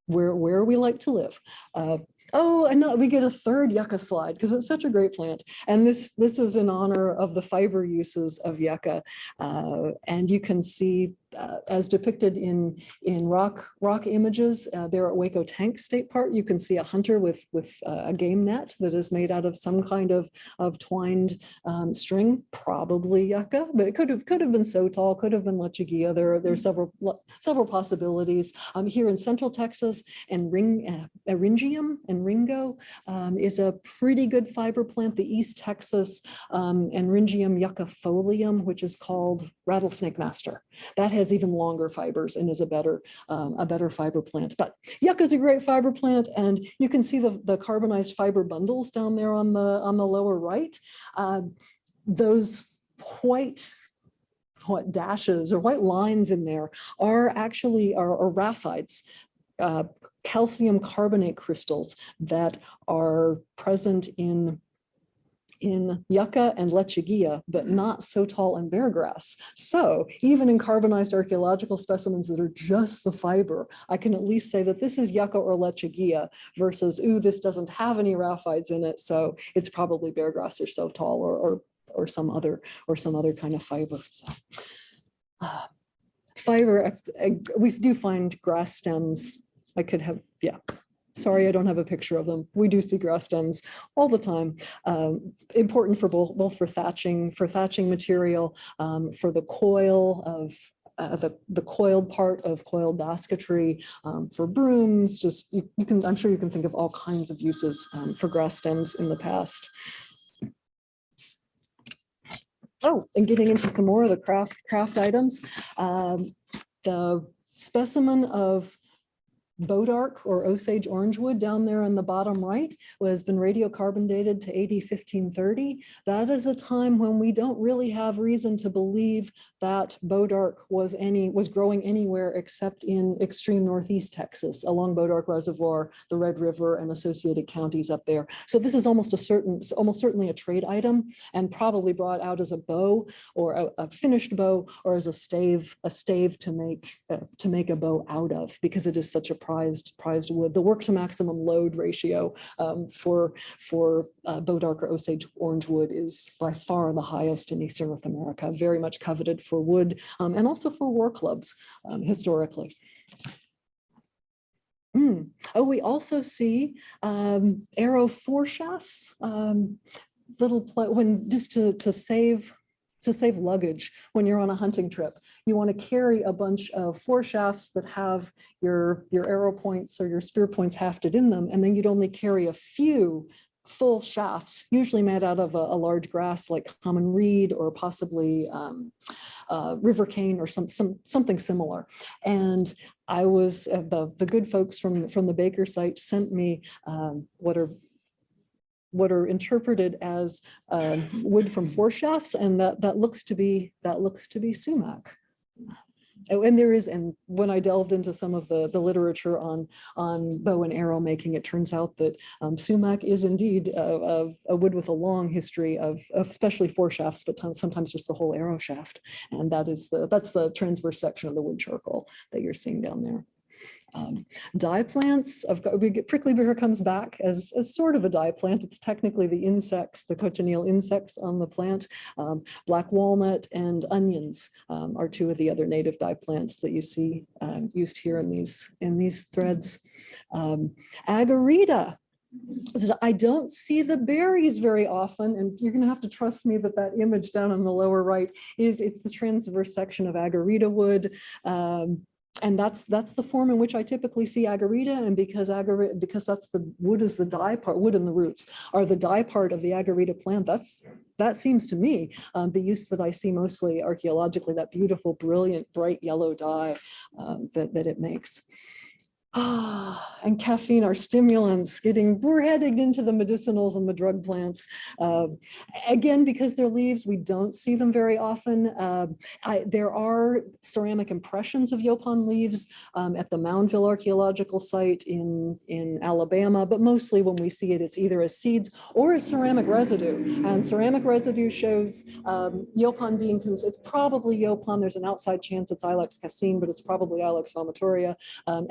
where we like to live. Oh, and we get a third yucca slide because it's such a great plant. And this is in honor of the fiber uses of yucca. And you can see as depicted in rock images there at Waco Tank State Park, you can see a hunter with a game net that is made out of some kind of twined string, probably yucca, but it could have been sotol, could have been lechuguilla. There are several possibilities. Here in Central Texas, and Eryngium and Ringo is a pretty good fiber plant. The East Texas Eryngium yuccafolium, which is called rattlesnake master, that has even longer fibers and is a better fiber plant. But yucca is a great fiber plant, and you can see the carbonized fiber bundles down there on the lower right. Those white dashes or white lines in there are actually rhaphides, calcium carbonate crystals that are present in yucca and lechuguilla, but not sotol and beargrass. So even in carbonized archaeological specimens that are just the fiber, I can at least say that this is yucca or lechuguilla versus, ooh, this doesn't have any rhaphides in it, so it's probably beargrass or sotol or some other kind of fiber. So, fiber, we do find grass stems. I could have, yeah. Sorry, I don't have a picture of them. We do see grass stems all the time. Important for both for thatching material, for the coil of the coiled part of coiled basketry, for brooms. Just I'm sure you can think of all kinds of uses for grass stems in the past. Oh, and getting into some more of the craft items. The specimen of Bodark or Osage orangewood down there on the bottom right has been radiocarbon dated to AD 1530. That is a time when we don't really have reason to believe that Bodark was growing anywhere except in extreme Northeast Texas along Bodark Reservoir, the Red River, and associated counties up there. So this is almost certainly a trade item, and probably brought out as a bow or a finished bow, or as a stave to make a bow out of, because it is such a prized wood. The work to maximum load ratio for Bodark or Osage orangewood is by far the highest in Eastern North America, very much coveted for wood and also for war clubs historically. Oh, we also see arrow foreshafts, to save luggage when you're on a hunting trip. You want to carry a bunch of foreshafts that have your arrow points or your spear points hafted in them, and then you'd only carry a few full shafts, usually made out of a large grass like common reed or possibly river cane or something similar. And I was the good folks from the Baker site sent me what are interpreted as wood from foreshafts, and that looks to be sumac. And when I delved into some of the literature on bow and arrow making, it turns out that sumac is indeed a wood with a long history of especially foreshafts, but sometimes just the whole arrow shaft. And that's the transverse section of the wood charcoal that you're seeing down there. Dye plants, prickly pear comes back as sort of a dye plant. It's technically the insects, the cochineal insects on the plant. Black walnut and onions are two of the other native dye plants that you see used here in these threads. Agarita. I don't see the berries very often, and you're going to have to trust me that image down on the lower right it's the transverse section of agarita wood. And that's the form in which I typically see agarita, and because that's the wood is the dye part, wood and the roots are the dye part of the agarita plant. That seems to me the use that I see mostly archaeologically, that beautiful, brilliant, bright yellow dye that it makes. And caffeine are stimulants. We're heading into the medicinals and the drug plants. Again, because they're leaves, we don't see them very often. There are ceramic impressions of yaupon leaves at the Moundville Archaeological Site in Alabama, but mostly when we see it, it's either as seeds or as ceramic residue. And ceramic residue shows yaupon being, it's probably yaupon. There's an outside chance it's Ilex cassine, but it's probably Ilex vomitoria.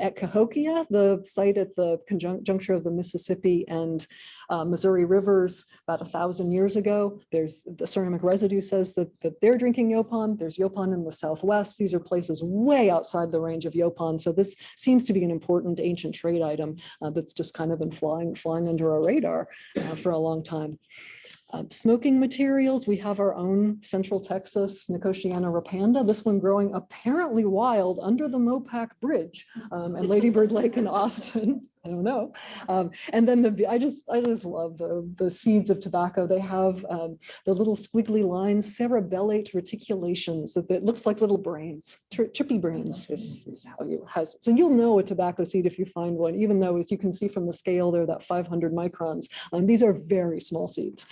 At Cahokia, the site at the juncture of the Mississippi and Missouri rivers about 1,000 years ago, there's the ceramic residue says that they're drinking yaupon. There's yaupon in the Southwest. These are places way outside the range of yaupon. So this seems to be an important ancient trade item that's just kind of been flying under our radar for a long time. Smoking materials, we have our own Central Texas Nicotiana rapanda, this one growing apparently wild under the Mopac Bridge and Ladybird Lake in Austin. I don't know. And then I just love the seeds of tobacco. They have the little squiggly lines, cerebellate reticulations that looks like little brains. Trippy brains is how you has it. So you'll know a tobacco seed if you find one, even though, as you can see from the scale, they're that 500 microns. These are very small seeds.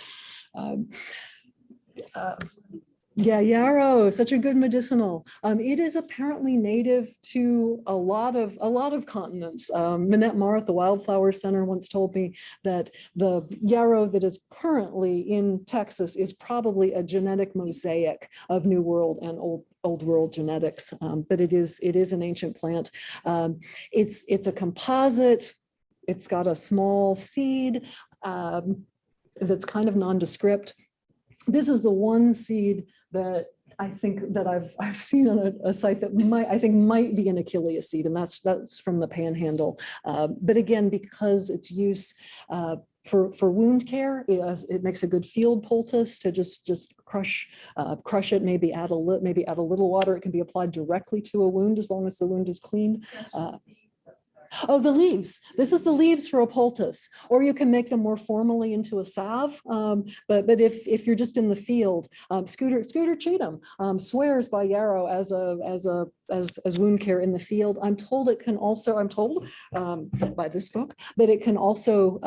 Yeah, yarrow, such a good medicinal. It is apparently native to a lot of continents. Minette Marr at the Wildflower Center once told me that the yarrow that is currently in Texas is probably a genetic mosaic of New World and Old World genetics, but it is an ancient plant. It's a composite. It's got a small seed that's kind of nondescript. This is the one seed that I think that I've seen on a site that might be an Achilles seed, and that's from the Panhandle. But again, because its use for wound care, it makes a good field poultice to just crush it, maybe add a little water. It can be applied directly to a wound as long as the wound is cleaned. Oh, the leaves. This is the leaves for a poultice, or you can make them more formally into a salve. But if you're just in the field, Scooter Cheatham swears by yarrow as wound care in the field. I'm told by this book that it can also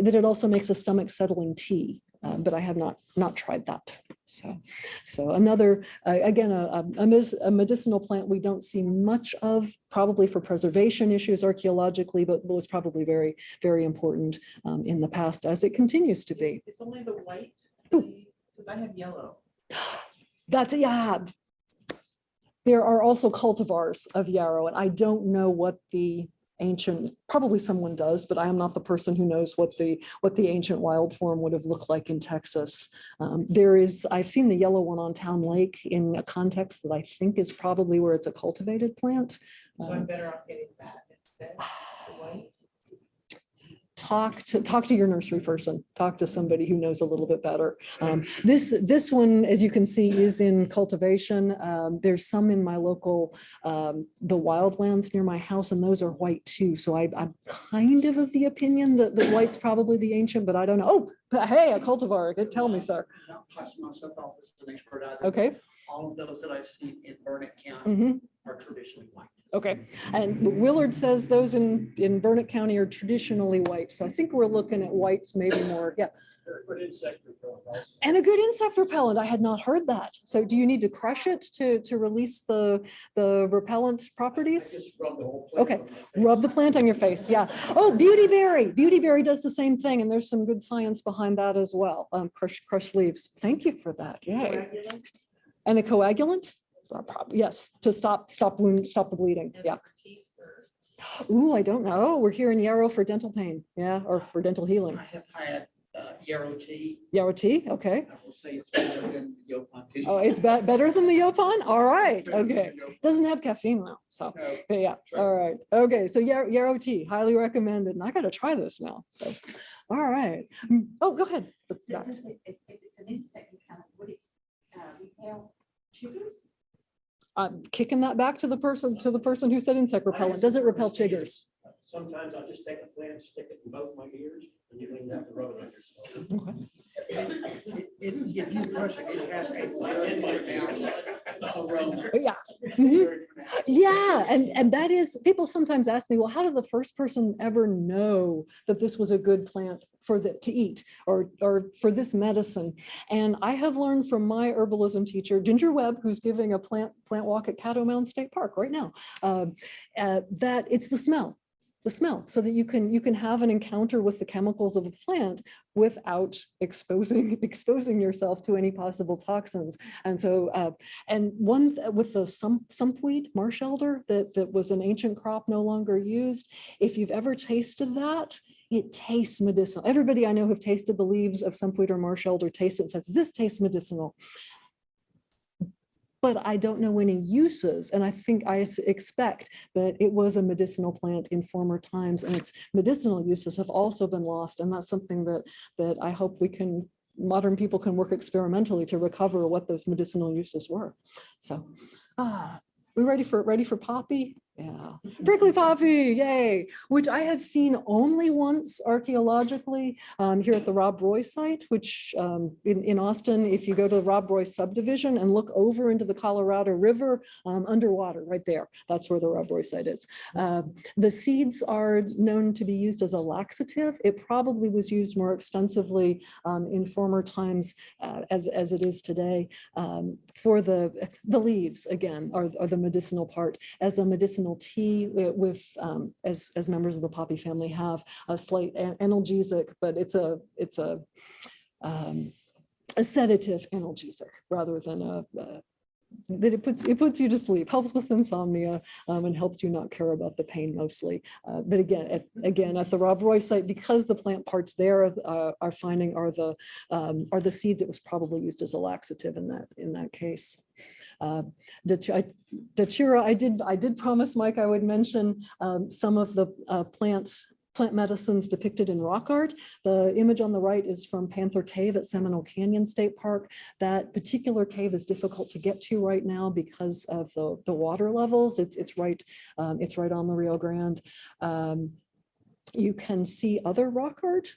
that it also makes a stomach settling tea. But I have not tried that. So another, again, a medicinal plant we don't see much of, probably for preservation issues archaeologically, but was probably very, very important in the past, as it continues to be. It's only the white, because I have yellow. Yeah. There are also cultivars of yarrow, and I don't know what the ancient, probably someone does, but I am not the person who knows what the ancient wild form would have looked like in Texas. I've seen the yellow one on Town Lake in a context that I think is probably where it's a cultivated plant. So I'm better off getting that instead, the white. Talk to your nursery person, talk to somebody who knows a little bit better. This one, as you can see, is in cultivation. There's some in my local, the wildlands near my house, and those are white too. So I'm kind of the opinion that the white's probably the ancient, but I don't know. Oh, hey, a cultivar, tell me, sir. Okay. All of those that I've seen in Burnett County are traditionally white. Okay, and Willard says those in Burnett County are traditionally white. So I think we're looking at whites maybe more, yeah. Good insect repellent also. And a good insect repellent, I had not heard that. So do you need to crush it to release the repellent properties? Just rub the whole plant Okay, on my face. rub the plant on your face, yeah. Oh, beautyberry. Beautyberry does the same thing, and there's some good science behind that as well. Crushed leaves. Thank you for that, yay. And a coagulant? Yes, to stop the bleeding, yeah. Ooh, I don't know. We're here in yarrow for dental pain, yeah, or for dental healing. I have had yarrow tea. Yarrow tea, okay. I will say it's better than the yaupon tea. Oh, it's better than the yaupon? All right, okay. Doesn't have caffeine though, so, but yeah, all right. Okay, so yarrow tea, highly recommended. And I gotta try this now, so, all right. Oh, go ahead. If it's an insect, would it repel chiggers? I'm kicking that back to the person who said insect repellent. Does it repel chiggers? Sometimes I'll just take a plant, stick it in both my ears, and you lean down the road on yourself. Okay. If you crush it, it has a very pronounced aroma. Yeah. Mhm. Very pronounced. Yeah, and that is, people sometimes ask me, well, how did the first person ever know that this was a good plant to eat or for this medicine? And I have learned from my herbalism teacher, Ginger Webb, who's giving a plant walk at Caddo Mound State Park right now, that it's the smell, so that you can have an encounter with the chemicals of the plant without exposing yourself to any possible toxins. And so, and one with the sumpweed, marsh elder, that was an ancient crop no longer used. If you've ever tasted that, it tastes medicinal. Everybody I know who've tasted the leaves of sumpweed or marsh elder taste it and says, this tastes medicinal. But I don't know any uses. And I think I expect that it was a medicinal plant in former times, and its medicinal uses have also been lost. And that's something that I hope modern people can work experimentally to recover what those medicinal uses were. So, we ready for poppy? Yeah, prickly poppy, yay! Which I have seen only once archaeologically here at the Rob Roy site, which in Austin, if you go to the Rob Roy subdivision and look over into the Colorado River, underwater right there, that's where the Rob Roy site is. The seeds are known to be used as a laxative. It probably was used more extensively in former times as it is today. For the leaves, again, are the medicinal part. As a medicinal tea with, as members of the poppy family have, a slight analgesic, but it's a sedative analgesic rather than that it puts you to sleep, helps with insomnia, and helps you not care about the pain mostly. But again at the Rob Roy site, because the plant parts there are finding are the seeds, it was probably used as a laxative in that case. Datura, I did promise Mike I would mention some of the plant medicines depicted in rock art. The image on the right is from Panther Cave at Seminole Canyon State Park. That particular cave is difficult to get to right now because of the water levels. It's right on the Rio Grande. You can see other rock art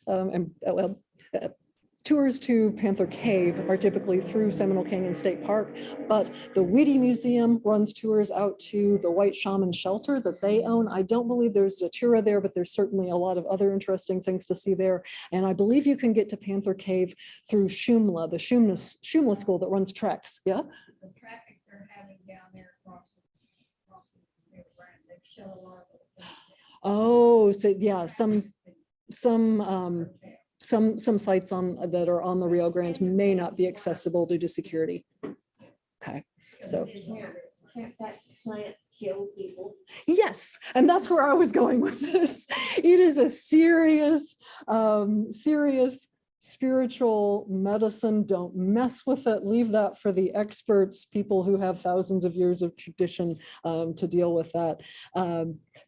tours to Panther Cave are typically through Seminole Canyon State Park, but the Whitty Museum runs tours out to the White Shaman Shelter that they own. I don't believe there's Datura there, but there's certainly a lot of other interesting things to see there. And I believe you can get to Panther Cave through Shumla, the Shumla school that runs treks. Yeah? The traffic they're having down there across the Rio Grande, they've shut a lot of those things down. Oh, so yeah, some sites that are on the Rio Grande may not be accessible due to security. Okay, so. Can't that plant kill people? Yes, and that's where I was going with this. It is a serious spiritual medicine. Don't mess with it. Leave that for the experts, people who have thousands of years of tradition to deal with that.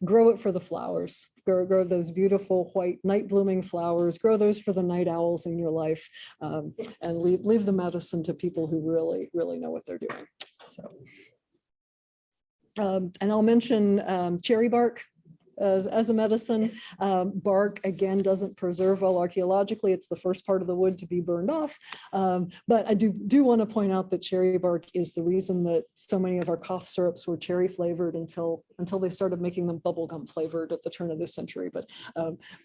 Grow it for the flowers. Grow those beautiful white night blooming flowers. Grow those for the night owls in your life, and leave the medicine to people who really, really know what they're doing. So, and I'll mention cherry bark. As a medicine. Bark, again, doesn't preserve well archaeologically. It's the first part of the wood to be burned off. But I do want to point out that cherry bark is the reason that so many of our cough syrups were cherry flavored until they started making them bubblegum flavored at the turn of this century. But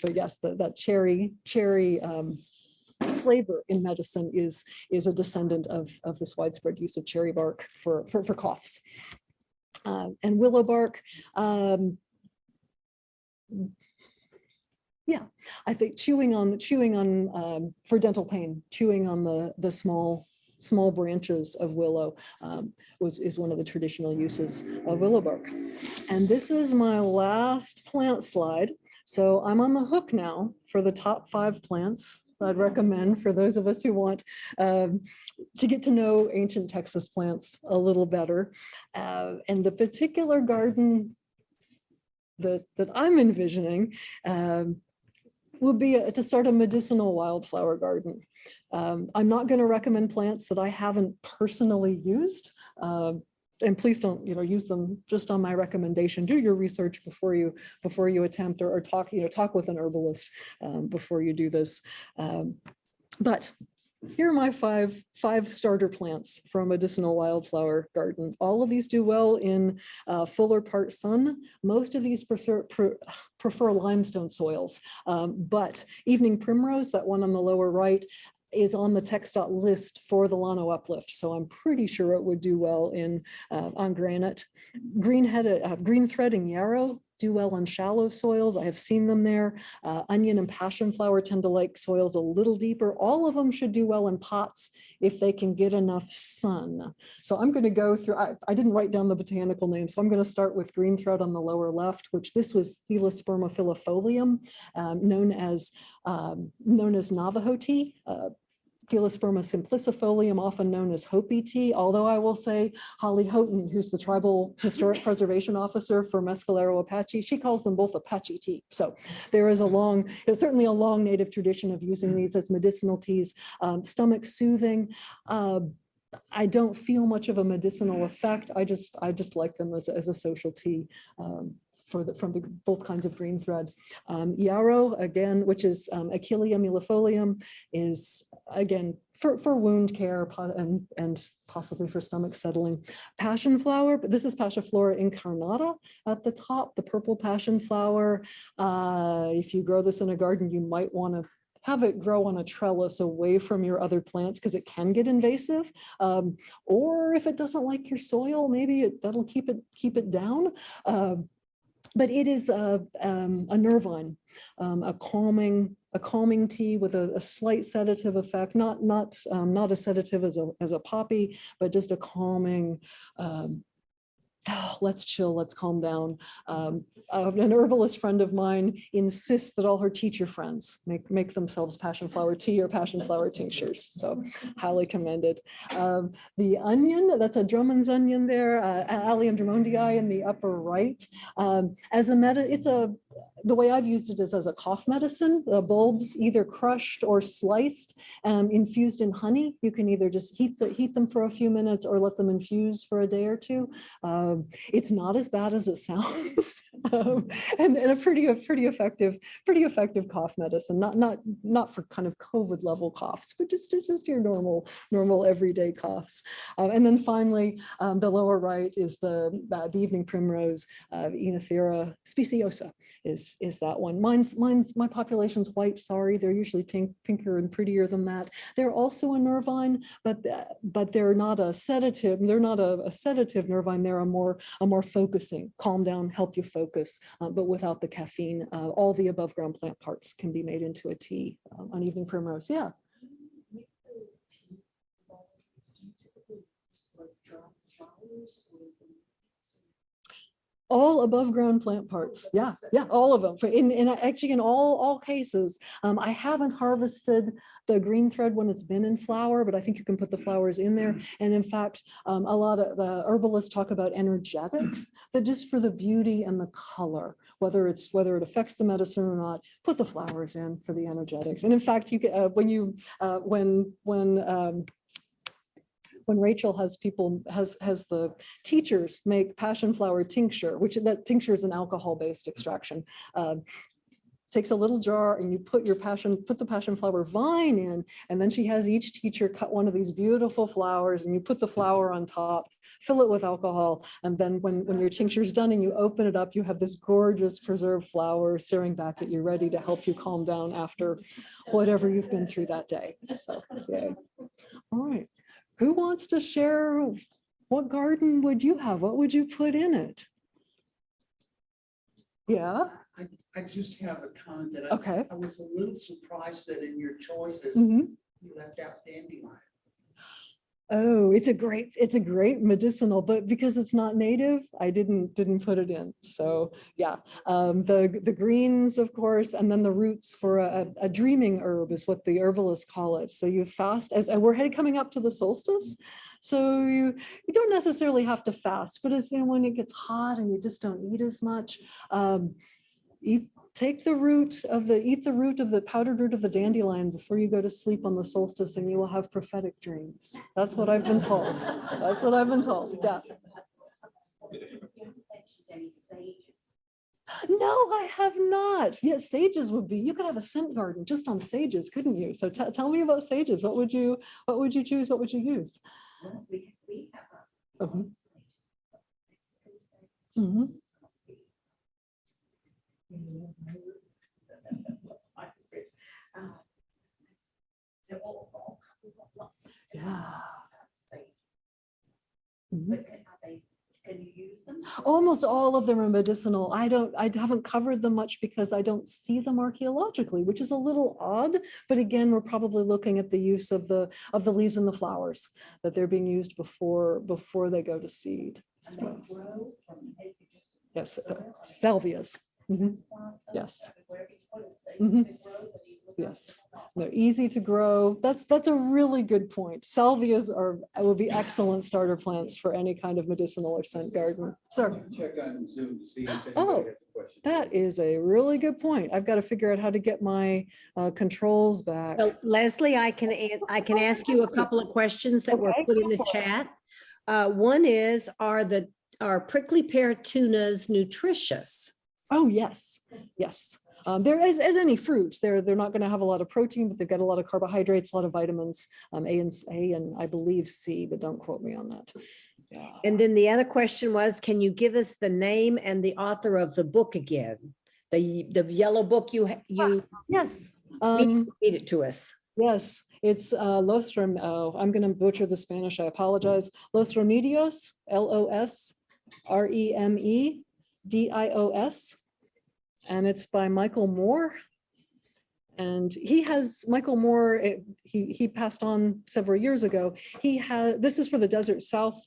yes, that cherry flavor in medicine is a descendant of this widespread use of cherry bark for coughs. And willow bark. Yeah, I think chewing on for dental pain, chewing on the small branches of willow is one of the traditional uses of willow bark. And this is my last plant slide. So I'm on the hook now for the top 5 plants I'd recommend for those of us who want to get to know ancient Texas plants a little better. And the particular garden that I'm envisioning would be to start a medicinal wildflower garden. I'm not going to recommend plants that I haven't personally used. and please don't, use them just on my recommendation. Do your research before you attempt or talk, talk with an herbalist before you do this. But here are my five starter plants from Medicinal Wildflower Garden. All of these do well in fuller part sun. Most of these prefer limestone soils, but Evening Primrose, that one on the lower right, is on the TxDOT list for the Llano Uplift. So I'm pretty sure it would do well on granite. Green thread and yarrow do well on shallow soils. I have seen them there. Onion and passion flower tend to like soils a little deeper. All of them should do well in pots if they can get enough sun. So I'm going to go through, I didn't write down the botanical name, so I'm going to start with green thread on the lower left, which this was Thelesperma filifolium, known as Navajo tea. Thelesperma simplicifolium, often known as Hopi tea, although I will say Holly Houghton, who's the Tribal Historic Preservation Officer for Mescalero Apache, she calls them both Apache tea. So there is certainly a long native tradition of using these as medicinal teas. Stomach soothing. I don't feel much of a medicinal effect. I just like them as a social tea. From both kinds of green thread. Yarrow, again, which is Achillea millefolium, is again for wound care and possibly for stomach settling. Passion flower, but this is Passiflora incarnata at the top, the purple passion flower. If you grow this in a garden, you might want to have it grow on a trellis away from your other plants because it can get invasive. Or if it doesn't like your soil, maybe that'll keep it down. But it is a nervine, a calming tea with a slight sedative effect, not a sedative as a poppy, but just a calming. Let's chill, let's calm down. An herbalist friend of mine insists that all her teacher friends make themselves passion flower tea or passion flower tinctures. So highly commended. The onion, that's a Drummond's onion there, Allium drummondii in the upper right. The way I've used it is as a cough medicine. The bulbs either crushed or sliced, infused in honey. You can either just heat them for a few minutes or let them infuse for a day or two. It's not as bad as it sounds, and a pretty effective cough medicine. Not for kind of COVID level coughs, but just your normal everyday coughs. And then finally, the lower right is the evening primrose, Oenothera speciosa. Is that one. My population's white, sorry. They're usually pinker and prettier than that. They're also a nervine, but they're not a sedative. They're not a sedative nervine. They're a more focusing, calm down, help you focus, but without the caffeine. All the above ground plant parts can be made into a tea on evening primrose. Yeah. Make the tea with all of these, do you typically just like drop flowers or All above ground plant parts. Yeah, all of them. Actually in all cases. I haven't harvested the green thread when it's been in flower, but I think you can put the flowers in there. And in fact, a lot of the herbalists talk about energetics, that just for the beauty and the color, whether it affects the medicine or not, put the flowers in for the energetics. And in fact, you can when Rachel has the teachers make passion flower tincture, which that tincture is an alcohol-based extraction. Takes a little jar and you put the passion flower vine in, and then she has each teacher cut one of these beautiful flowers and you put the flower on top, fill it with alcohol, and then when your tincture's done and you open it up, you have this gorgeous preserved flower staring back at you, ready to help you calm down after whatever you've been through that day. So, yay. All right. Who wants to share? What garden would you have? What would you put in it? Yeah. I just have a comment that Okay. I was a little surprised that in your choices, Mhm. you left out dandelion. Oh, it's a great medicinal, but because it's not native, I didn't put it in. So yeah, the greens, of course, and then the roots for a dreaming herb is what the herbalists call it. So you fast as we're coming up to the solstice. So you don't necessarily have to fast, but as when it gets hot and you just don't eat as much, eat the root of the powdered root of the dandelion before you go to sleep on the solstice, and you will have prophetic dreams. That's what I've been told. That's what I've been told. Yeah. mentioned any sages. No, I have not. Yes, sages would be, you could have a scent garden just on sages, couldn't you? So tell me about sages. What would you choose? What would you use? Well, we have a. Mhm. Mexican sage. Mhm. Yeah. Mhm. But can you use them? Almost all of them are medicinal. I haven't covered them much because I don't see them archaeologically, which is a little odd. But again, we're probably looking at the use of the leaves and the flowers, that they're being used before they go to seed. And So, they grow from maybe just. yes, soil, salvias. Mhm. transplant them, Yes. wherever you put it, Mhm. they grow, but you look up Yes. and it's They're easy to grow. That's a really good point. Salvias would be excellent starter plants for any kind of medicinal or scent garden. Sir, Check on Zoom to see if Oh, anybody has a question. that is a really good point. I've got to figure out how to get my controls back. So Leslie, I can ask you a couple of questions that were Okay, put in go the for it. chat. One is, are prickly pear tunas nutritious? Oh, yes, yes. There is, as any fruit, they're not going to have a lot of protein, but they've got a lot of carbohydrates, a lot of vitamins, A and I believe C, but don't quote me on that. Yeah. And then the other question was, can you give us the name and the author of the book again? The yellow book you Yes. read it to us. Yes, it's Los I'm going to butcher the Spanish. I apologize. Los Remedios, LOSREMEDIOS. And it's by Michael Moore. And Michael Moore, he passed on several years ago. This is for the Desert South,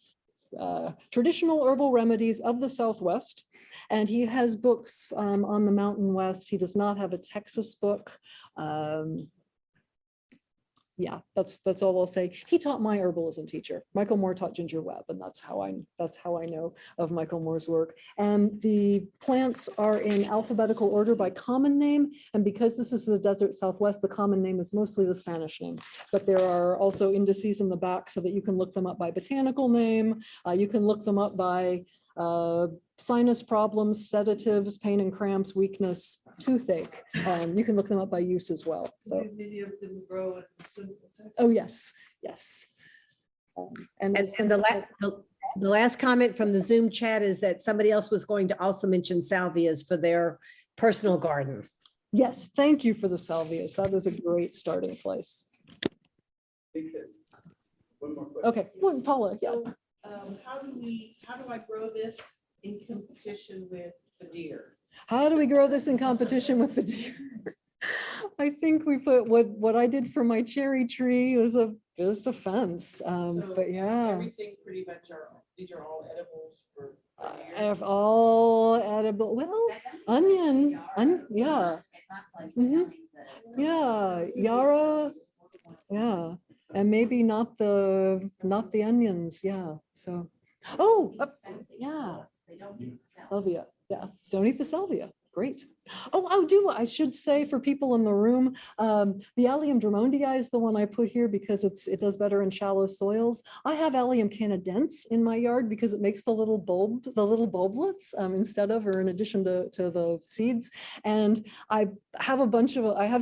traditional herbal remedies of the Southwest. And he has books on the Mountain West. He does not have a Texas book. Yeah, that's all I'll say. He taught my herbalism teacher. Michael Moore taught Ginger Webb, and that's how I know of Michael Moore's work. And the plants are in alphabetical order by common name. And because this is the Desert Southwest, the common name is mostly the Spanish name. But there are also indices in the back so that you can look them up by botanical name. You can look them up by sinus problems, sedatives, pain and cramps, weakness, toothache. You can look them up by use as well. So, Many of them grow in Central Texas. oh yes, yes. And the last comment from the Zoom chat is that somebody else was going to also mention salvias for their personal garden. Yes, thank you for the salvias. That is a great starting place. One more question. Okay, one, Paula, yeah. So, how do I grow this in competition with the deer? How do we grow this in competition with the deer? I think we put what I did for my cherry tree was just a fence. So But yeah, Everything pretty much these are all edibles for I deer. have all edible. Well, onion, yeah, Mhm. yeah, yarrow, yeah, and maybe not the onions. Yeah. So, yeah. They don't need salve. Salvia, yeah, don't eat the salvia, great. Oh, I should say for people in the room, the Allium Drummondii is the one I put here because it does better in shallow soils. I have Allium canadense in my yard because it makes the little bulblets instead of or in addition to the seeds. And I have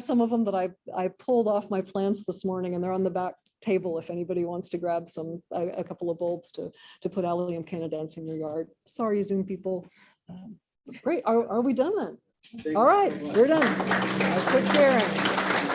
some of them that I pulled off my plants this morning and they're on the back table if anybody wants to grab a couple of bulbs to put Allium canadense in your yard. Sorry, Zoom people. Great, are we done then? Thank All you right, so much. we're done. I'll quit sharing.